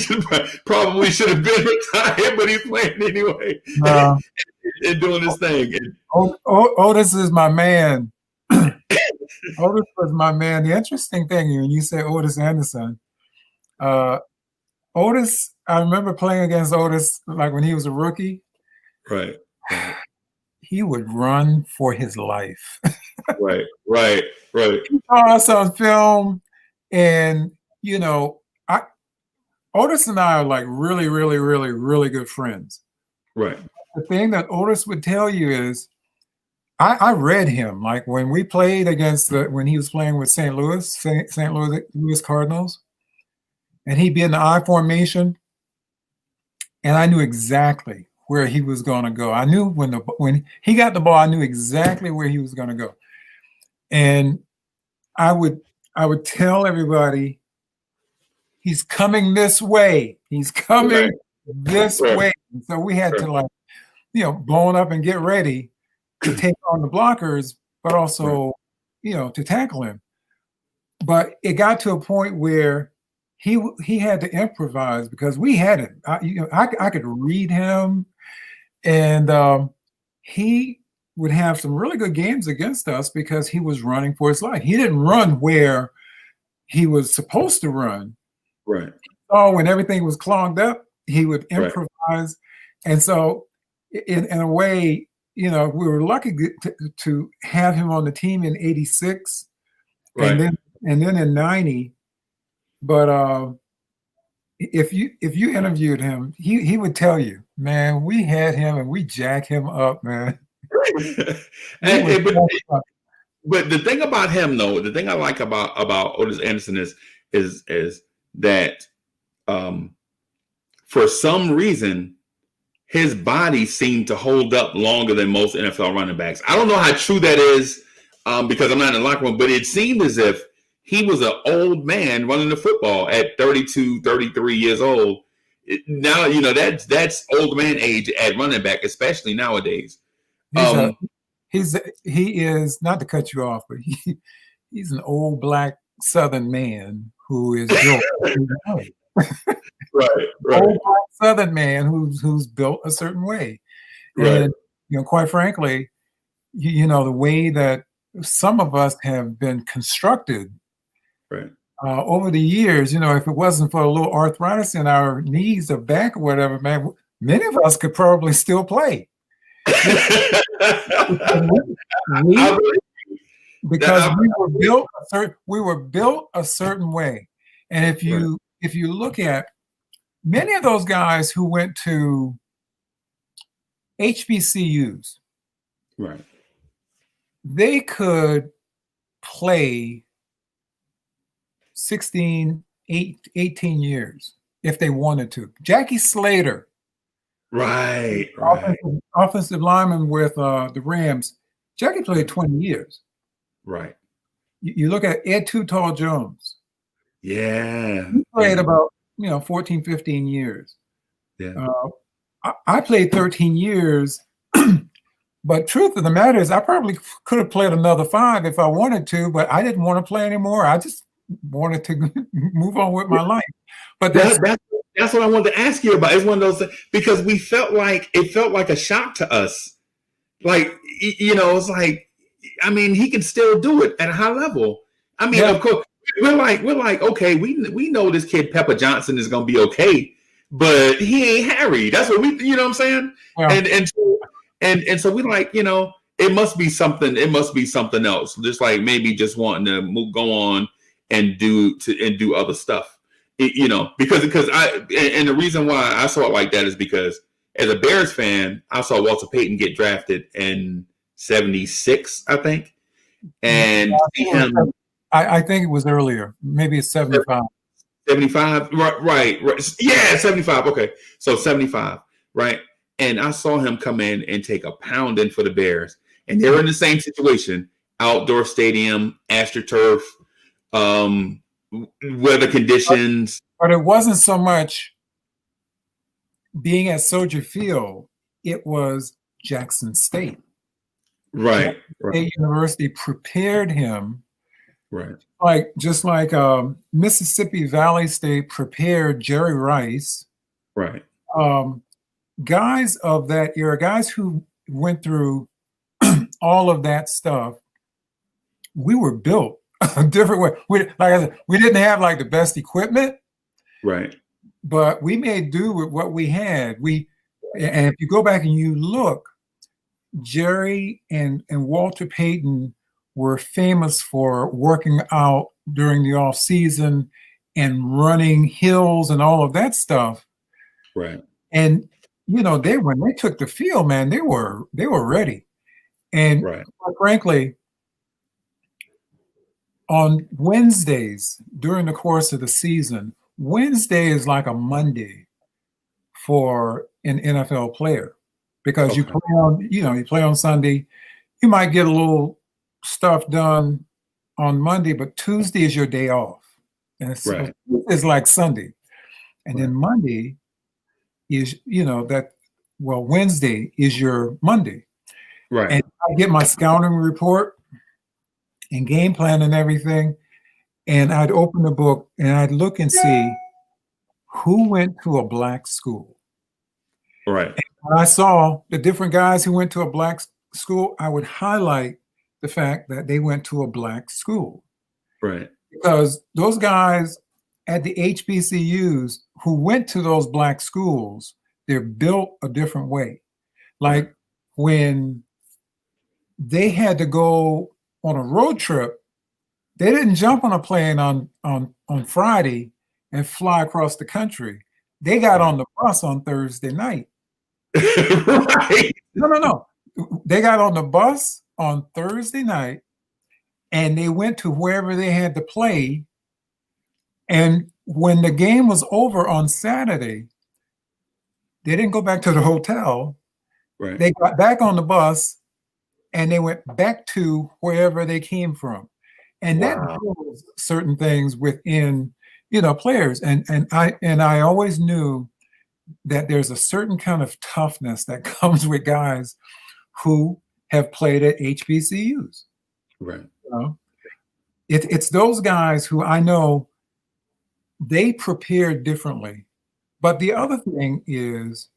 probably should have been retired, but he's playing anyway and doing his thing.
Otis is my man. Otis was my man. The interesting thing, when you say Otis Anderson, Otis, I remember playing against Otis like when he was a rookie.
Right.
He would run for his life.
Right.
He saw us on film, and Otis and I are like really, really, really, really good friends.
Right.
The thing that Otis would tell you is, I read him, like when we played when he was playing with St. Louis Cardinals, and he'd be in the I formation, and I knew exactly where he was going to go. I knew when he got the ball, I knew exactly where he was going to go, and I would tell everybody, he's coming this way. He's coming this way. And so we had to blow up and get ready to take on the blockers, but also, to tackle him. But it got to a point where he had to improvise, because we had it. I could read him, and he would have some really good games against us because he was running for his life. He didn't run where he was supposed to run.
Right.
So when everything was clogged up, he would improvise. And so in a way, we were lucky to have him on the team in '86, and then in '90. But if you interviewed him, he would tell you, man, we had him and we jacked him up, man.
But the thing about him, though, the thing I like about Otis Anderson is that for some reason his body seemed to hold up longer than most NFL running backs. I don't know how true that is, because I'm not in the locker room, but it seemed as if he was an old man running the football at 32, 33 years old. Now, that's old man age at running back, especially nowadays.
He is, not to cut you off, but he's an old black Southern man who is built
right.
Old black Southern man who's built a certain way.
Right.
And quite frankly, the way that some of us have been constructed,
right,
over the years, if it wasn't for a little arthritis in our knees or back or whatever, man, many of us could probably still play.
I
We,
really-
because
that-
we were built a certain way. And if
right,
you look at many of those guys who went to HBCUs,
right,
they could play 18 years if they wanted to. Jackie Slater,
right, right,
offensive lineman with the Rams, Jackie played 20 years.
right.
You look at Ed Too Tall Jones.
Yeah,
He played
yeah,
about 14, 15 years.
yeah.
I played 13 years, but truth of the matter is I probably could have played another 5 if I wanted to, but I didn't want to play anymore. I just wanted to move on with my life. But
That's what I wanted to ask you about. It's one of those because it felt like a shock to us. Like it's like, I mean, he can still do it at a high level. I mean,
yeah.
of course, we're like, okay, we know this kid Pepper Johnson is gonna be okay, but he ain't Harry. That's what we, you know what I'm saying?
Yeah.
And so we like, it must be something. It must be something else. Just like maybe just wanting to go on and do other stuff. Because and the reason why I saw it like that is because as a Bears fan, I saw Walter Payton get drafted in '76, I think, and see him.
I think it was earlier. Maybe it's 75.
75, right. Yeah, 75. Okay, so 75, right? And I saw him come in and take a pounding for the Bears, and they were in the same situation: outdoor stadium, AstroTurf, weather conditions.
But it wasn't so much being at Soldier Field; it was Jackson State.
Right.
State University prepared him.
Right.
Just like Mississippi Valley State prepared Jerry Rice.
Right.
Guys of that era, guys who went through all of that stuff, we were built a different way. Like I said, we didn't have like the best equipment.
Right.
But we made do with what we had. And if you go back and you look, Jerry and Walter Payton were famous for working out during the off season and running hills and all of that stuff.
Right.
And when they took the field, man, they were ready. And quite frankly, on Wednesdays during the course of the season, Wednesday is like a Monday for an NFL player because you play on Sunday, you might get a little stuff done on Monday, but Tuesday is your day off. And it's like Sunday. And then Monday is, Wednesday is your Monday.
Right.
And I get my scouting report and game plan and everything. And I'd open the book and I'd look and see who went to a black school.
Right.
And when I saw the different guys who went to a black school, I would highlight the fact that they went to a black school.
Right.
Because those guys at the HBCUs who went to those black schools, they're built a different way. Like when they had to go on a road trip, they didn't jump on a plane on Friday and fly across the country. They got on the bus on Thursday night.
Right.
No. They got on the bus on Thursday night and they went to wherever they had to play. And when the game was over on Saturday, they didn't go back to the hotel.
Right.
They got back on the bus and they went back to wherever they came from. And that builds certain things within, players. And I always knew that there's a certain kind of toughness that comes with guys who have played at HBCUs.
Right.
It's those guys who I know they prepare differently. But the other thing is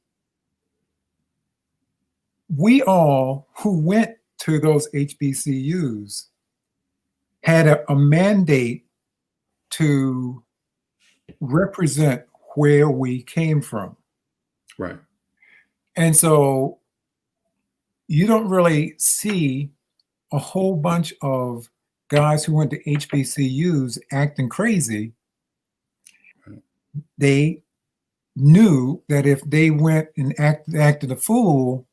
we all who went to those HBCUs had a mandate to represent where we came from.
Right.
And so you don't really see a whole bunch of guys who went to HBCUs acting crazy. They knew that if they went and acted a fool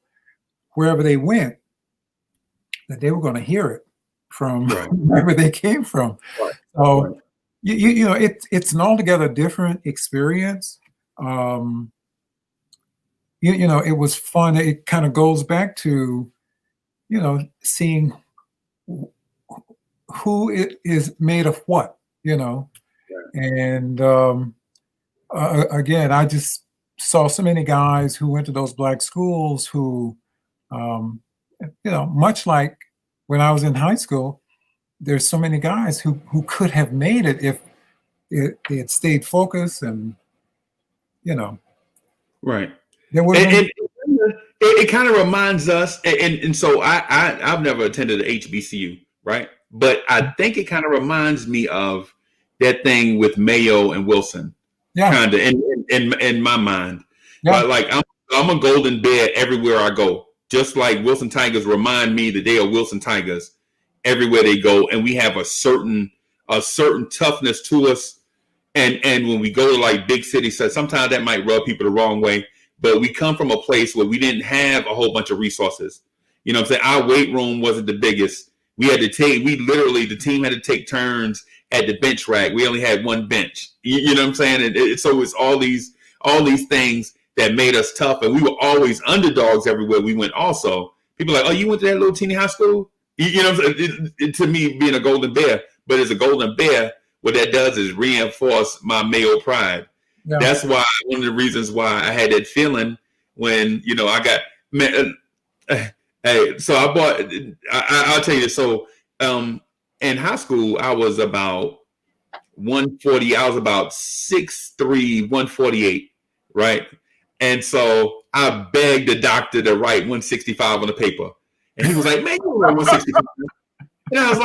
wherever they went, that they were going to hear it from wherever they came from.
Right.
So,
Right.
you know, it's an altogether different experience. You know, it was fun. It kind of goes back to, you know, seeing who it is made of what, you know. And again, I just saw so many guys who went to those black schools who, you know, much like when I was in high school, there's so many guys who could have made it if they had stayed focused, and you know,
Right.
there would have been.
It kind of reminds us, and so I've never attended a HBCU, right? But I think it kind of reminds me of that thing with Mayo and Wilson, kind of in my mind. But like I'm a Golden Bear everywhere I go, just like Wilson Tigers remind me that they are Wilson Tigers everywhere they go, and we have a certain toughness to us. And when we go to like big cities, so sometimes that might rub people the wrong way. But we come from a place where we didn't have a whole bunch of resources. You know what I'm saying? Our weight room wasn't the biggest. The team had to take turns at the bench rack. We only had one bench. You know what I'm saying? So it's all these things that made us tough. And we were always underdogs everywhere we went also. People are like, oh, you went to that little teeny high school? You know what I'm saying? To me, being a Golden Bear, but as a Golden Bear, what that does is reinforce my Mayo pride. Yeah. That's why one of the reasons why I had that feeling when, you know, I got, hey, so I bought, I'll tell you, so in high school, I was about 140, I was about 6'3", 148, right? And so I begged the doctor to write 165 on the paper. And he was like, man, you don't write 165. And I was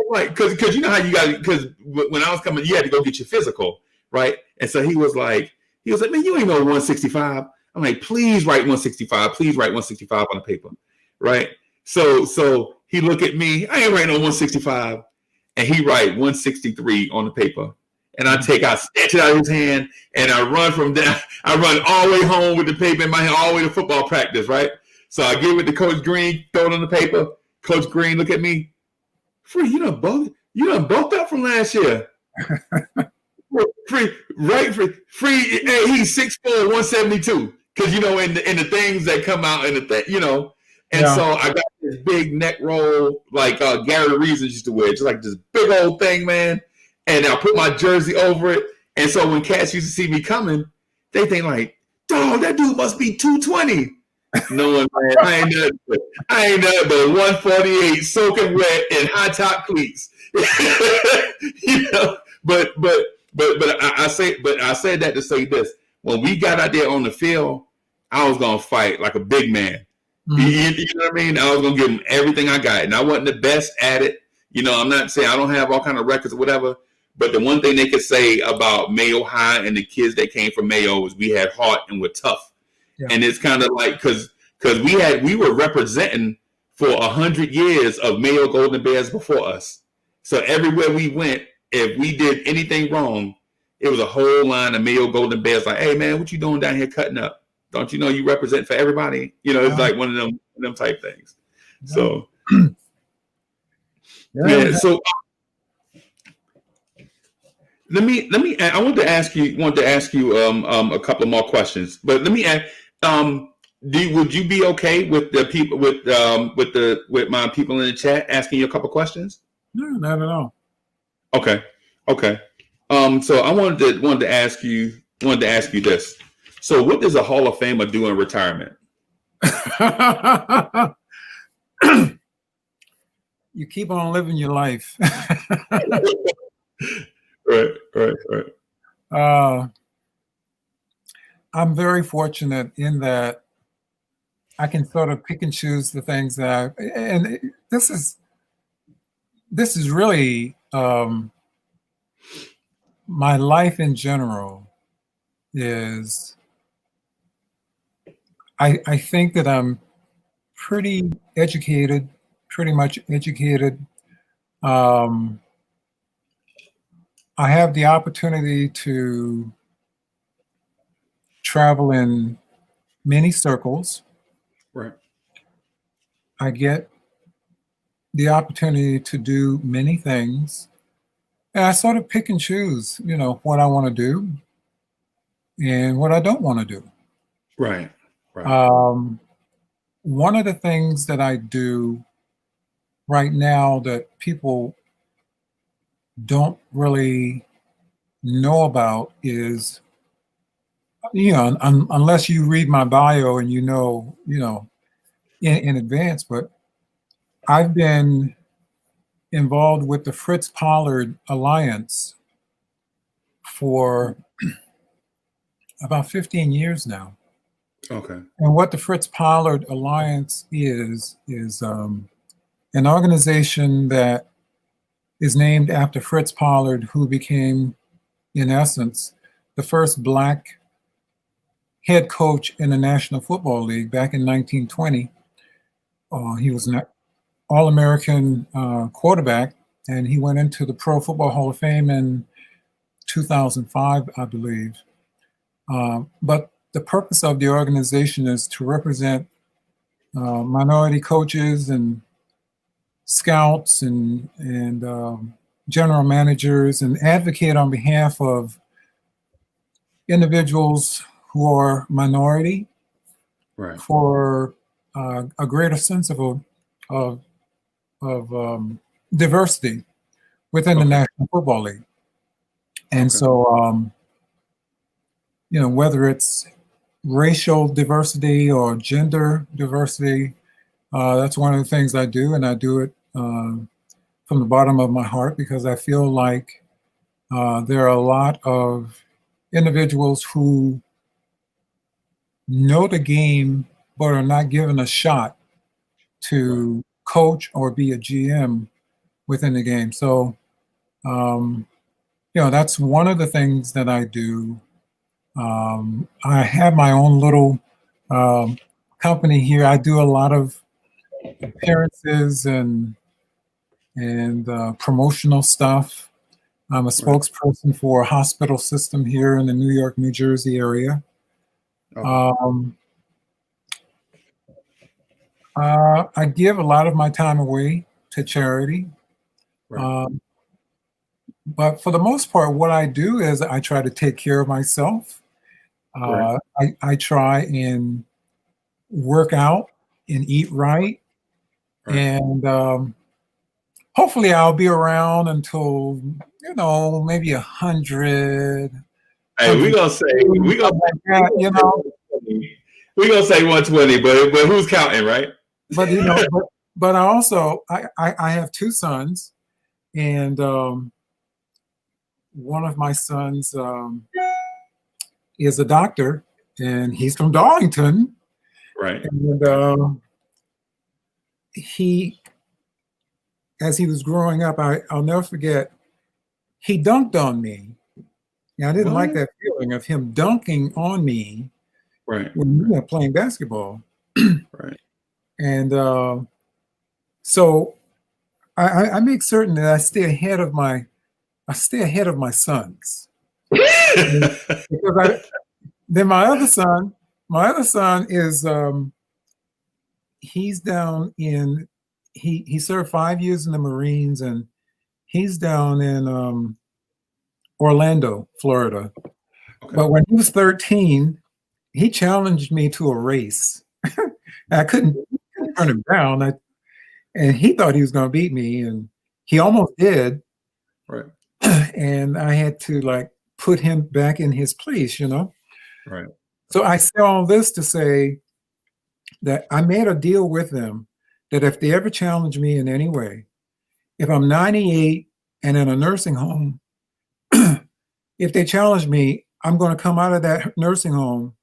like, because you know how you got, because when I was coming, you had to go get your physical, right? And so he was like, man, you ain't know 165. I'm like, please write 165. Please write 165 on the paper, right? So he looked at me. I ain't writing on 165, and he write 163 on the paper. And I snatch it out of his hand, and I run from there. I run all the way home with the paper in my hand, all the way to football practice, right? So I give it to Coach Green, throw it on the paper. Coach Green look at me. Free, you done bulked up from last year. Free. Hey, he's 6'4", 172. Because, you know, in the things that come out in the thing, you know. And so I got this big neck roll like Gary Reason used to wear, just like this big old thing, man. And I put my jersey over it. And so when cats used to see me coming, they think like, dog, that dude must be 220. No one, man. I ain't nothing but 148 soaking wet in high top cleats. You know, but I said that to say this. When we got out there on the field, I was gonna fight like a big man. Mm-hmm. You know what I mean? I was gonna give them everything I got, and I wasn't the best at it. You know, I'm not saying I don't have all kind of records or whatever. But the one thing they could say about Mayo High and the kids that came from Mayo was we had heart and we're tough. Yeah. And it's kind of like because we were representing for 100 years of Mayo Golden Bears before us. So everywhere we went, if we did anything wrong, it was a whole line of Mayo Golden Bears like, hey man, what you doing down here cutting up? Don't you know you represent for everybody? You know, it's like one of them type things. Yeah. So yeah. So let me. I want to ask you a couple more questions, but let me ask. Would you be okay with the people with my people in the chat asking you a couple questions?
No, not at all.
Okay. So I wanted to ask you this. So what does a Hall of Famer do in retirement?
You keep on living your life.
Right.
I'm very fortunate in that I can sort of pick and choose the things that and this is really my life in general is, I think that I'm pretty educated, pretty much educated. Um, I have the opportunity to travel in many circles.
Right.
I get the opportunity to do many things. And I sort of pick and choose, what I want to do and what I don't want to do.
Right. Right.
Um, One of the things that I do right now that people don't really know about is, unless you read my bio and in advance, but I've been involved with the Fritz Pollard Alliance for about 15 years now.
Okay.
And what the Fritz Pollard Alliance is an organization that is named after Fritz Pollard, who became, in essence, the first Black head coach in the National Football League back in 1920. He was an All-American quarterback, and he went into the Pro Football Hall of Fame in 2005, I believe. But the purpose of the organization is to represent minority coaches and scouts and general managers, and advocate on behalf of individuals who are minority
Right.
for a greater sense of diversity within the
Okay.
National Football League. And
Okay.
so, whether it's racial diversity or gender diversity, that's one of the things I do, and I do it from the bottom of my heart because I feel like there are a lot of individuals who know the game but are not given a shot to coach or be a GM within the game. So, that's one of the things that I do. I have my own little company here. I do a lot of appearances and promotional stuff. I'm a
Right.
spokesperson for a hospital system here in the New York, New Jersey area.
Okay.
I give a lot of my time away to charity.
Right.
Um, but for the most part, what I do is I try to take care of myself.
Right.
I try and work out and eat right.
Right.
And hopefully I'll be around until, maybe 100,
Hey, we gonna say we gonna
something like that,
we gonna say 120, but who's counting, right?
But but I also I have two sons, and one of my sons is a doctor, and he's from Darlington,
Right.
and he, as he was growing up, I'll never forget, he dunked on me. Now, I didn't like
What?
that feeling of him dunking on me
Right.
when we were playing basketball.
Right.
And so I make certain that I stay ahead of my sons. Because then my other son is he's down in he served 5 years in the Marines, and he's down in Orlando, Florida.
Okay.
But when he was 13, he challenged me to a race. I couldn't turn him down. And he thought he was going to beat me, and he almost did.
Right.
And I had to put him back in his place,
Right.
So I say all this to say that I made a deal with them that if they ever challenge me in any way, if I'm 98 and in a nursing home, if they challenge me, I'm going to come out of that nursing home,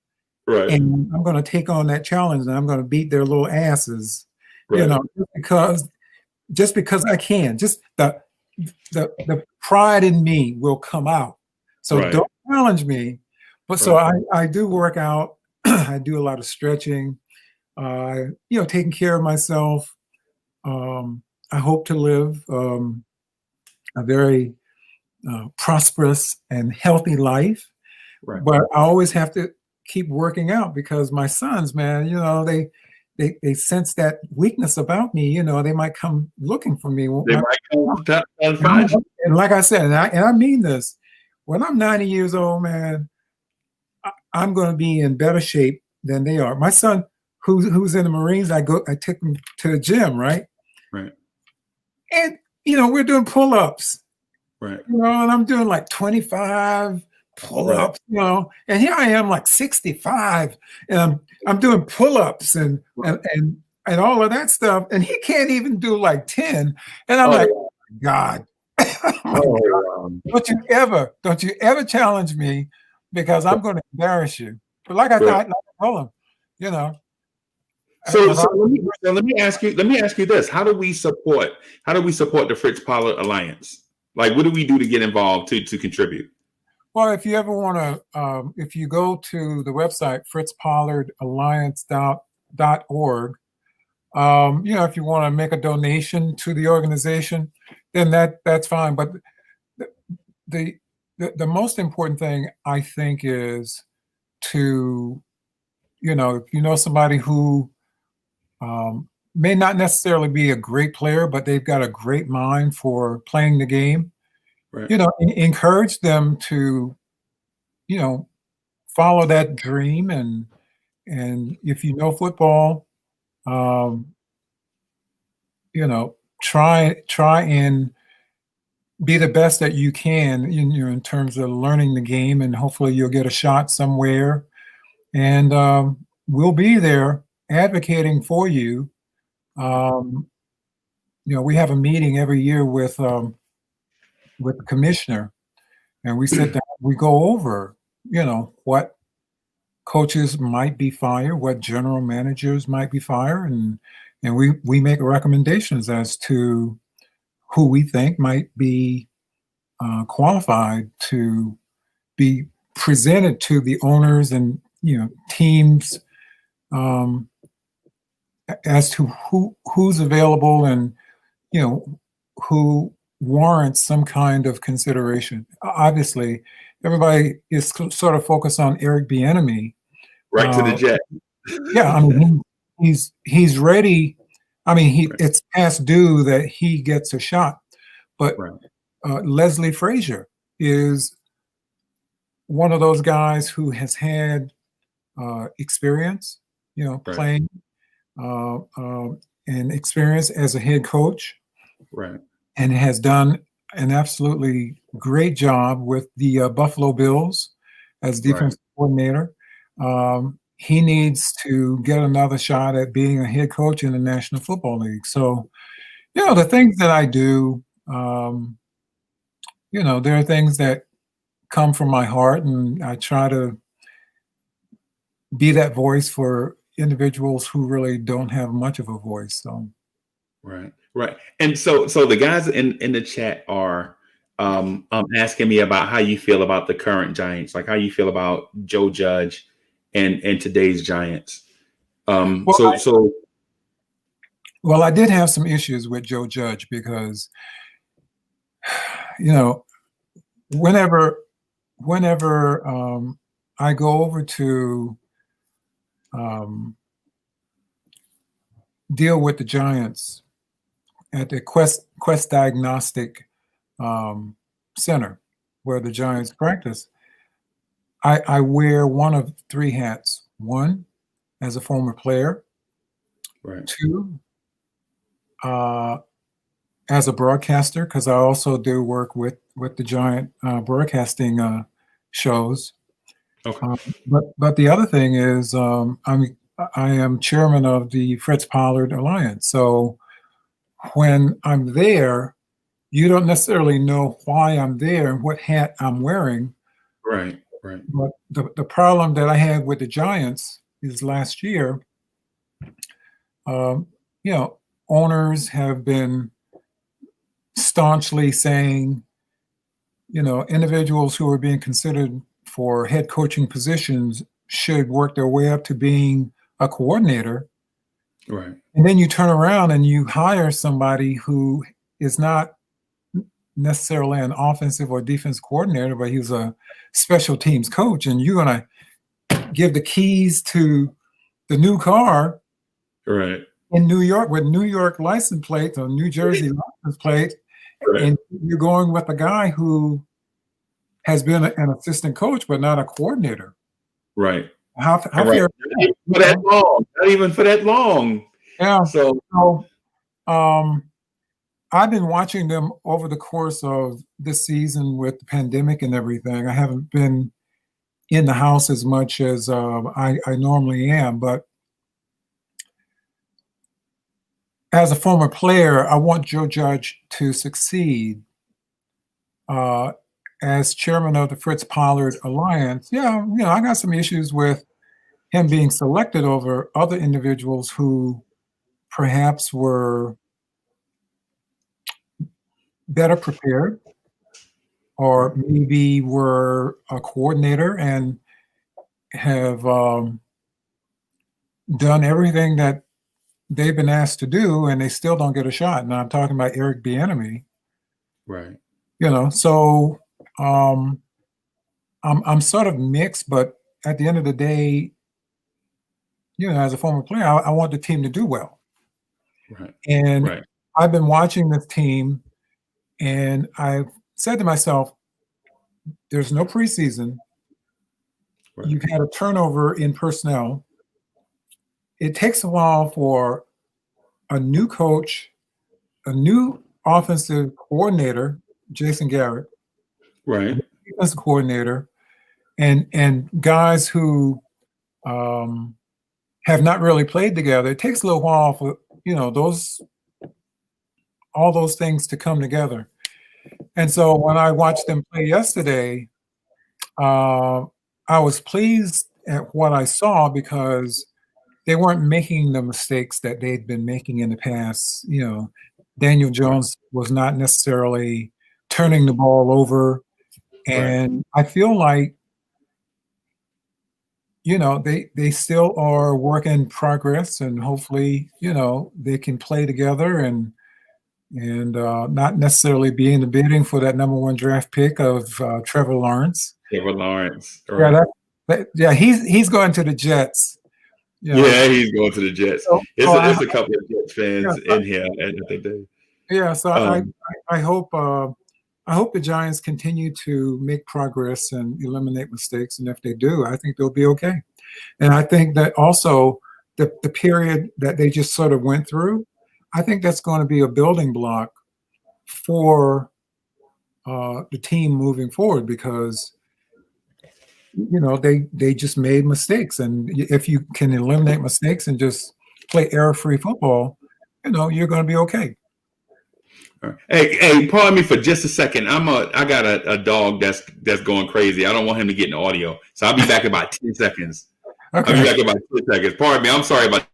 Right.
and I'm going to take on that challenge, and I'm going to beat their little asses,
Right.
just because I can. Just the pride in me will come out. So
Right.
don't challenge me. But so
Right.
I do work out. I do a lot of stretching, taking care of myself. I hope to live a very prosperous and healthy life,
Right.
but I always have to keep working out because my sons, man, they sense that weakness about me. They might come looking for me.
They might come and find you.
And like I said, and I mean this, when I'm 90 years old, man, I'm going to be in better shape than they are. My son, who's in the Marines, I took him to the gym, right?
Right.
And we're doing pull-ups,
Right.
and I'm doing like 25
Right.
pull-ups, and here I am like 65, and I'm doing pull-ups and
Right.
and all of that stuff, and he can't even do like 10, and I'm like,
Oh,
God, oh my
oh,
God,
wow.
don't you ever challenge me because I'm going to embarrass you. But like I
Right.
thought, like I told him, you know,
So,
if I,
let me ask you this: how do we support the Fritz Pollard Alliance? Like, what do we do to get involved to contribute?
well, if you ever want to, if you go to the website fritzpollardalliance.org, if you want to make a donation to the organization, then that's fine. But the the most important thing I think is to, if you know somebody who may not necessarily be a great player, but they've got a great mind for playing the game,
Right.
encourage them to, you know, follow that dream. And if you know football, um, try and be the best that you can in terms of learning the game, and hopefully you'll get a shot somewhere. And we'll be there advocating for you. Um, we have a meeting every year with the commissioner, and we sit down, we go over, what coaches might be fired, what general managers might be fired, and we make recommendations as to who we think might be qualified to be presented to the owners and teams, um, as to who's available, and who warrants some kind of consideration. Obviously, everybody is sort of focused on Eric Bieniemy.
Right to the
Uh,
jet.
yeah, I mean, he's ready. I mean,
Right.
it's past due that he gets a shot. But
Right.
Leslie Frazier is one of those guys who has had experience,
Right.
playing, uh, uh, and experience as a head coach,
Right.
and has done an absolutely great job with the Buffalo Bills as
Right.
defensive coordinator. He needs to get another shot at being a head coach in the National Football League. So, the things that I do, there are things that come from my heart, and I try to be that voice for individuals who really don't have much of a voice. So,
Right. Right. And so the guys in the chat are asking me about how you feel about the current Giants, like how you feel about Joe Judge and today's Giants. Um,
well,
so so
well, I did have some issues with Joe Judge because, you know, whenever I go over to um, deal with the Giants at the Quest Diagnostic um, Center where the Giants practice, I wear one of three hats. One, as a former player.
right.
Two, uh, as a broadcaster, because I also do work with the Giant broadcasting shows.
Okay.
But the other thing is, I am chairman of the Fritz Pollard Alliance. So when I'm there, you don't necessarily know why I'm there and what hat I'm wearing.
Right. Right.
But the problem that I had with the Giants is last year, um, you know, owners have been staunchly saying individuals who are being considered for head coaching positions should work their way up to being a coordinator.
Right.
And then you turn around and you hire somebody who is not necessarily an offensive or defense coordinator, but he's a special teams coach, and you're going to give the keys to the new car
Right.
in New York with New York license plates or New Jersey license plate,
Right.
and you're going with a guy who has been an assistant coach but not a coordinator.
Right.
How
Right.
fair?
For that long, not even for that long.
Yeah.
So
I've been watching them over the course of this season with the pandemic and everything. I haven't been in the house as much as I normally am, but as a former player, I want Joe Judge to succeed. As chairman of the Fritz Pollard Alliance, I got some issues with him being selected over other individuals who perhaps were better prepared or maybe were a coordinator and have done everything that they've been asked to do, and they still don't get a shot. Now I'm talking about Eric Bieniemy.
right.
So I'm sort of mixed, but at the end of the day, as a former player, I want the team to do well.
Right.
And
Right.
I've been watching this team, and I've said to myself, there's no preseason.
Right.
You've had a turnover in personnel. It takes a while for a new coach, a new offensive coordinator, Jason Garrett,
Right.
defensive coordinator, and guys who have not really played together. It takes a little while for all those things to come together. And so when I watched them play yesterday, I was pleased at what I saw because they weren't making the mistakes that they'd been making in the past. Daniel Jones was not necessarily turning the ball over. And I feel like, they still are work in progress, and hopefully, they can play together and not necessarily be in the bidding for that number one draft pick of Trevor Lawrence.
Trevor Lawrence. Right.
He's going to the Jets.
Yeah, he's going to the Jets. It's a couple of Jets fans in here at the day.
Yeah, so I hope the Giants continue to make progress and eliminate mistakes, and if they do, I think they'll be okay. And I think that also the period that they just sort of went through, I think that's going to be a building block for the team moving forward because they just made mistakes, and if you can eliminate mistakes and just play error-free football, you're going to be okay.
Hey, pardon me for just a second. I got a dog that's going crazy. I don't want him to get in the audio, so I'll be back in about 10 seconds.
Okay.
I'll be back in about 10 seconds. Pardon me. I'm sorry about.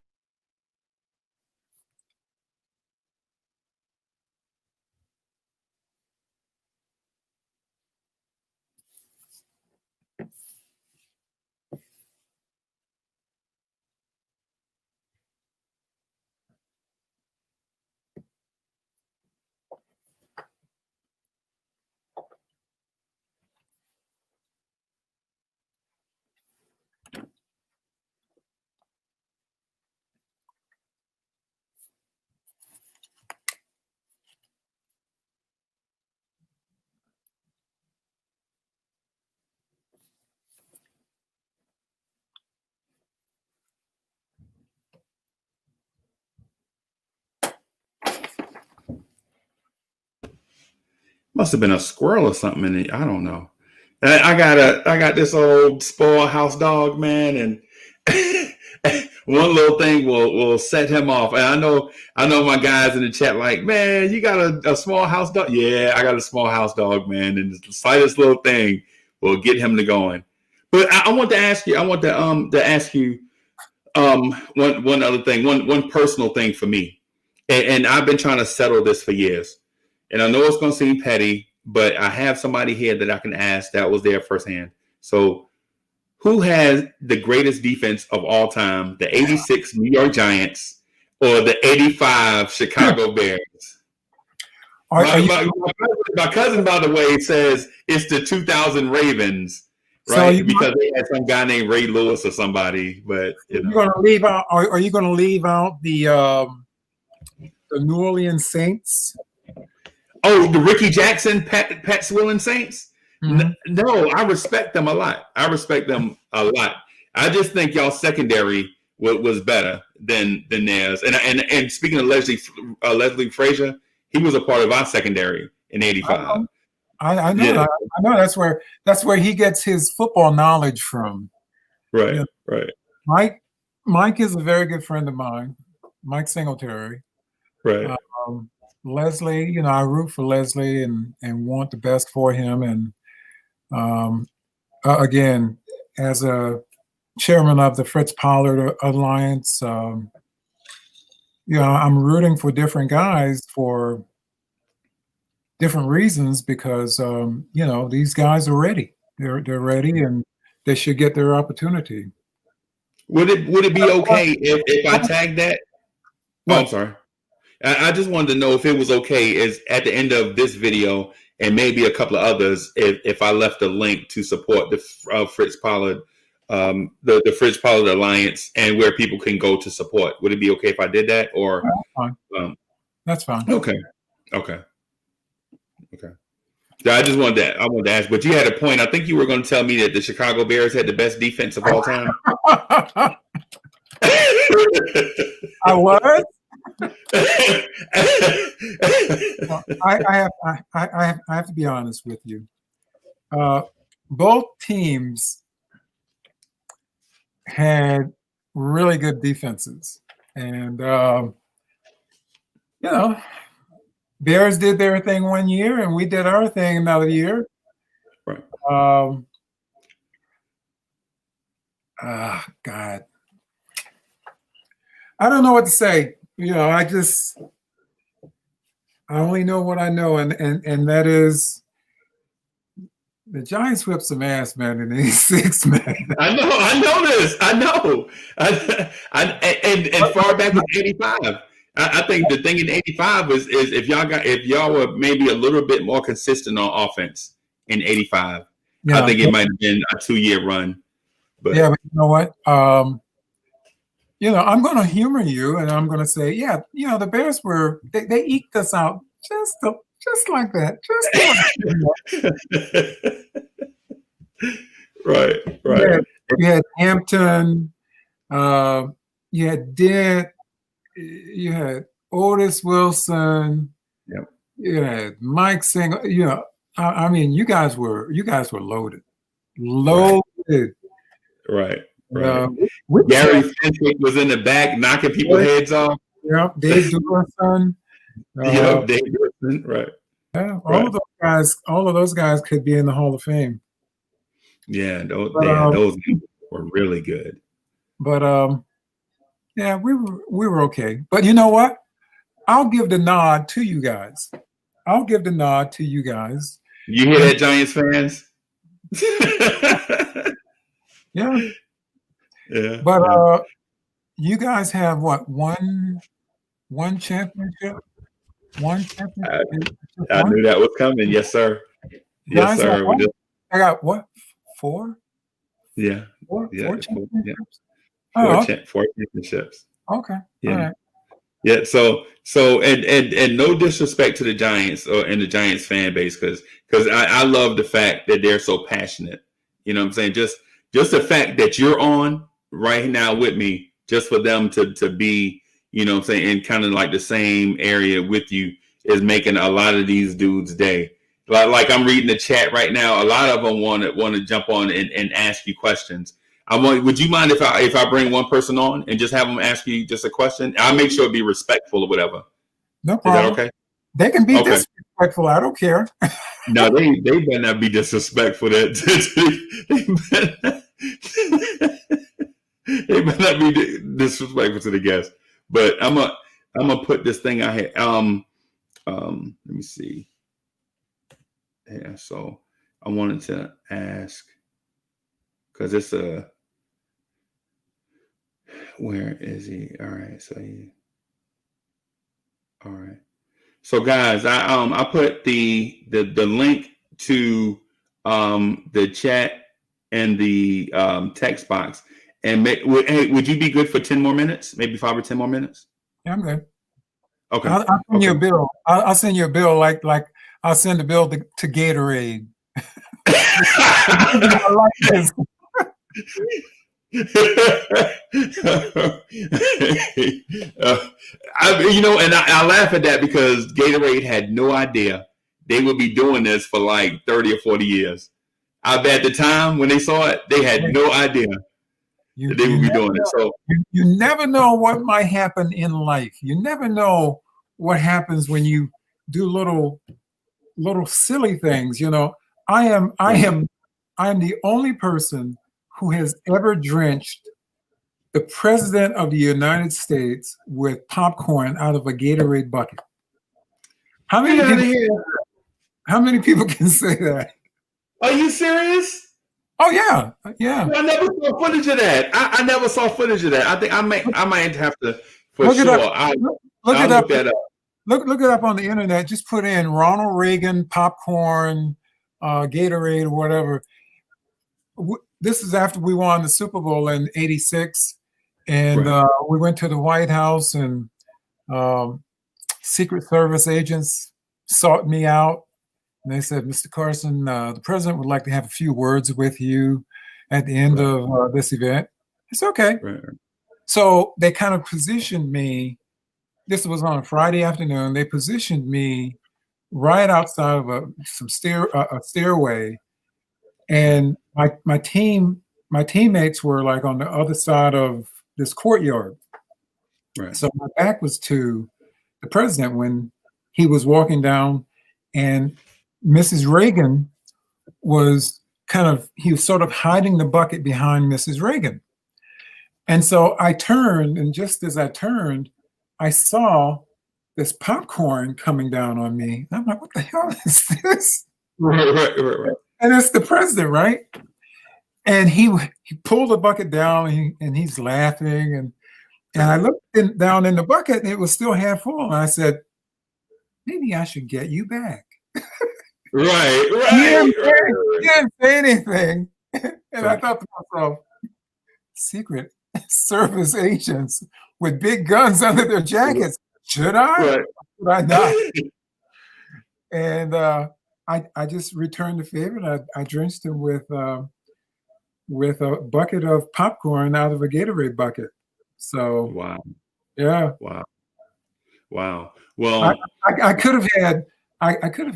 Must have been a squirrel or something in it. I don't know. I got this old spoiled house dog, man, and one little thing will set him off. And I know my guys in the chat like, man, you got a small house dog? Yeah, I got a small house dog, man, and the slightest little thing will get him to going. But I want to ask you. I want to ask you one other thing, one personal thing for me, and I've been trying to settle this for years. And I know it's going to seem petty, but I have somebody here that I can ask that was there firsthand. So, who has the greatest defense of all time? The '86 New York Giants or the '85 Chicago Bears?
Are you
My cousin, by the way, says it's the 2000 Ravens,
so? Are
right?
you
Because they had some guy named Ray Lewis or somebody. But
going to leave out? Are you going to leave out the New Orleans Saints?
Oh, the Ricky Jackson, Pat Swilling Saints.
Mm-hmm.
No, I respect them a lot. I just think y'all secondary was better than theirs. And speaking of Leslie Frazier, he was a part of our secondary in '85.
I know.
Yeah.
I know. That's where he gets his football knowledge from.
Right.
You know,
Right.
Mike is a very good friend of mine. Mike Singletary.
Right.
Leslie, I root for Leslie and want the best for him. And again, as a chairman of the Fritz Pollard Alliance, I'm rooting for different guys for different reasons because these guys are ready. They're ready and they should get their opportunity.
Would it be okay if I tag that?
What?
Oh, I'm sorry. I just wanted to know if it was okay as at the end of this video and maybe a couple of others if I left a link to support the Fritz Pollard, the Fritz Pollard Alliance and where people can go to support. Would it be okay if I did that? Or
that's fine. That's fine.
Okay. I just wanted to ask, but you had a point. I think you were going to tell me that the Chicago Bears had the best defense of all time.
I was. I have to be honest with you. Both teams had really good defenses, and Bears did their thing one year, and we did our thing another year.
Right.
God, I don't know what to say. I only know what I know, and that is the Giants whipped some ass, man, in '86, man.
I know this. I know. And far back as '85. I think the thing in '85 is if y'all were maybe a little bit more consistent on offense in '85, yeah, I think it might have been a 2-year run. But
yeah, but you know what? I'm going to humor you, and I'm going to say, yeah, the Bears they eked us out just like that,
Right.
You had Hampton, you had Dent, you had Otis Wilson,
yep.
You had Mike Single. I mean, you guys were loaded.
Right. Gary Fenwick was in the back knocking people's heads off.
Yep, Dave Dorson.
Dave Dorson. Right.
Yeah, all of those guys could be in the Hall of Fame.
Yeah, those were really good.
But yeah, we were okay. But you know what? I'll give the nod to you guys. You
hear that, Giants fans?
Yeah.
Yeah.
But you guys have what? One championship? One championship?
I knew that was coming. Yes, sir. Yes, sir.
I got what? 4?
Yeah.
Four championships?
Four championships.
Okay.
Yeah.
All right.
Yeah. So and no disrespect to the Giants and the Giants fan base because I love the fact that they're so passionate. You know what I'm saying? Just the fact that you're on right now with me, just for them to be, you know what I'm saying, in kind of like the same area with you is making a lot of these dudes' day. Like I'm reading the chat right now. A lot of them want to jump on and ask you questions. Would you mind if I bring one person on and just have them ask you just a question? I'll make sure to be respectful or whatever.
No problem.
Is that okay?
They can be disrespectful. I don't care.
No, they better not be disrespectful. They better not be disrespectful to the guests. But I'm gonna put this thing out here. Let me see. Yeah. So I wanted to ask because it's a where is he? All right. So he all right. So guys, I put the link to the chat and the text box. And hey, would you be good for 10 more minutes? Maybe 5 or 10 more minutes?
Yeah, I'm good.
Okay.
I'll send you
Okay.
a bill. I'll send you a bill like I'll send a bill to Gatorade. I like this.
And I laugh at that because Gatorade had no idea they would be doing this for like 30 or 40 years. I bet at the time when they saw it, they had no idea that they
You
would be
never
doing it.
know.
So,
You never know what might happen in life. You never know what happens when you do little silly things. I am the only person who has ever drenched the president of the United States with popcorn out of a Gatorade bucket. How many
get out of
people?
here.
How many people can say that?
Are you serious?
Oh yeah, yeah.
I never saw footage of that. I never saw footage of that. I think I might have to for
Look it up.
sure.
Look
I'll
it up.
look that up.
Look it up on the internet. Just put in Ronald Reagan popcorn, Gatorade, or whatever. This is after we won the Super Bowl in '86, and
Right.
we went to the White House, and um, Secret Service agents sought me out, and they said, "Mr. Carson, the president would like to have a few words with you at the end
Right.
of this event." It's okay.
Right.
So they kind of positioned me. This was on a Friday afternoon. They positioned me right outside of a stairway, and my teammates were like on the other side of this courtyard.
Right.
So my back was to the president when he was walking down, and Mrs. Reagan he was sort of hiding the bucket behind Mrs. Reagan. And so I turned, and just as I turned, I saw this popcorn coming down on me. I'm like, what the hell is this?
Right.
And it's the president, right? And he pulled the bucket down, and he's laughing. And I looked down in the bucket, and it was still half full. And I said, maybe I should get you back.
Right.
He didn't say anything. And I thought to myself, Secret Service agents with big guns under their jackets. Should I?
Right.
Should I not? And I just returned the favor, and I drenched him with a bucket of popcorn out of a Gatorade bucket. So
Wow.
yeah.
Wow. Well,
I could have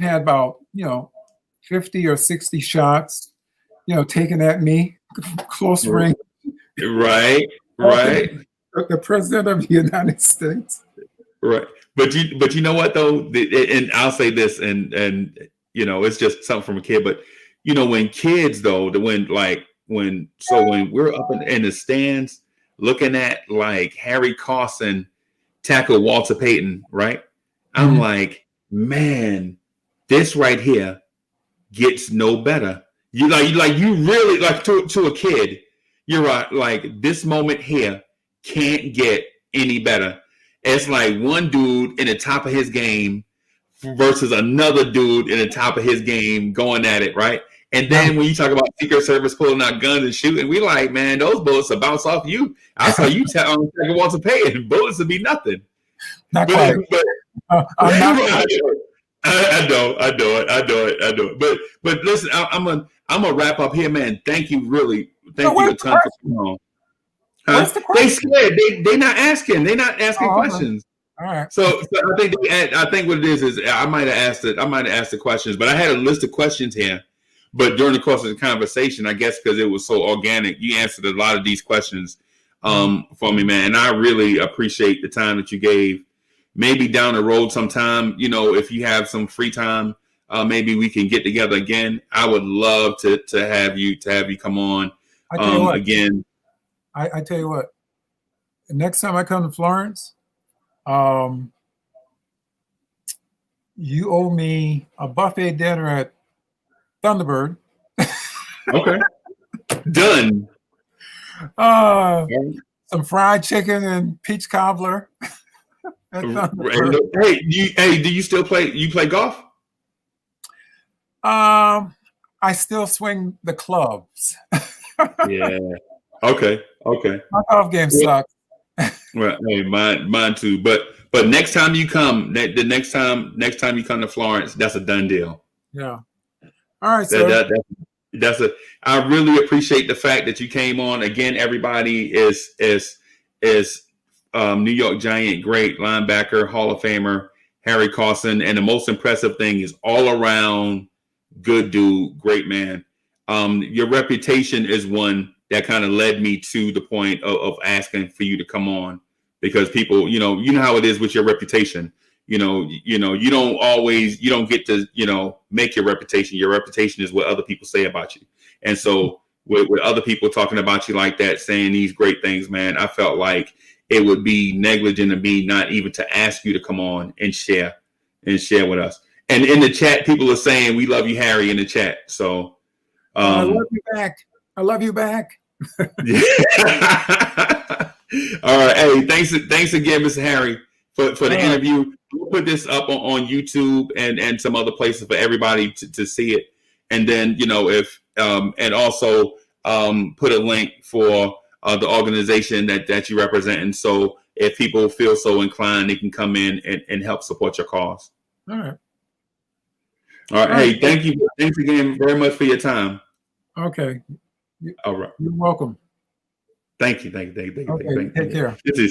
had about 50 or 60 shots, taken at me close range.
Right.
The president of the United States.
Right. But you know what though, and I'll say this, and it's just something from a kid, but when kids though, when we're up in the stands looking at like Harry Carson tackle Walter Payton, right? I'm like, man, this right here gets no better. You really like to a kid, you're right. Like this moment here can't get any better. It's like one dude in the top of his game versus another dude in the top of his game going at it, right? And then when you talk about Secret Service pulling out guns and shooting, we like, man, those bullets will bounce off you. I saw you tackle Walter Payton. Bullets would be nothing.
Not quite.
I'm not. I know it. But listen, I'm gonna wrap up here, man. Thank you a ton for coming on. They scared. They not asking. They're not asking questions.
All right.
So I think what it is I might have asked the questions, but I had a list of questions here. But during the course of the conversation, I guess because it was so organic, you answered a lot of these questions for me, man. And I really appreciate the time that you gave. Maybe down the road sometime, if you have some free time, maybe we can get together again. I would love to have you come on again.
I tell you what, the next time I come to Florence, you owe me a buffet dinner at Thunderbird.
Okay. Done.
Uh, some fried chicken and peach cobbler at Thunderbird.
Hey, do you still play? You play golf?
I still swing the clubs.
Yeah. Okay. Okay.
My golf game sucks.
Well, hey, mine too. But next time you come, the next time you come to Florence, that's a done deal.
Yeah. All right, sir.
That's a. I really appreciate the fact that you came on again. Everybody is New York Giant great linebacker, Hall of Famer Harry Carson, and the most impressive thing is all around good dude, great man. Your reputation is one that kind of led me to the point of asking for you to come on, because people, you know how it is with your reputation. You don't get to, make your reputation. Your reputation is what other people say about you. And so with other people talking about you like that, saying these great things, man, I felt like it would be negligent of me not even to ask you to come on and share with us. And in the chat, people are saying, we love you, Harry, in the chat. So
I love you back. I love you back.
All right. Hey, thanks again, Mr. Harry, for the interview. We'll put this up on YouTube and some other places for everybody to see it. And then, if and also put a link for the organization that you represent. And so if people feel so inclined, they can come in and help support your cause.
All right.
All right. Hey, thank you. Thanks again very much for your time.
Okay.
All right.
You're welcome.
Thank you.
Okay, take care.
This is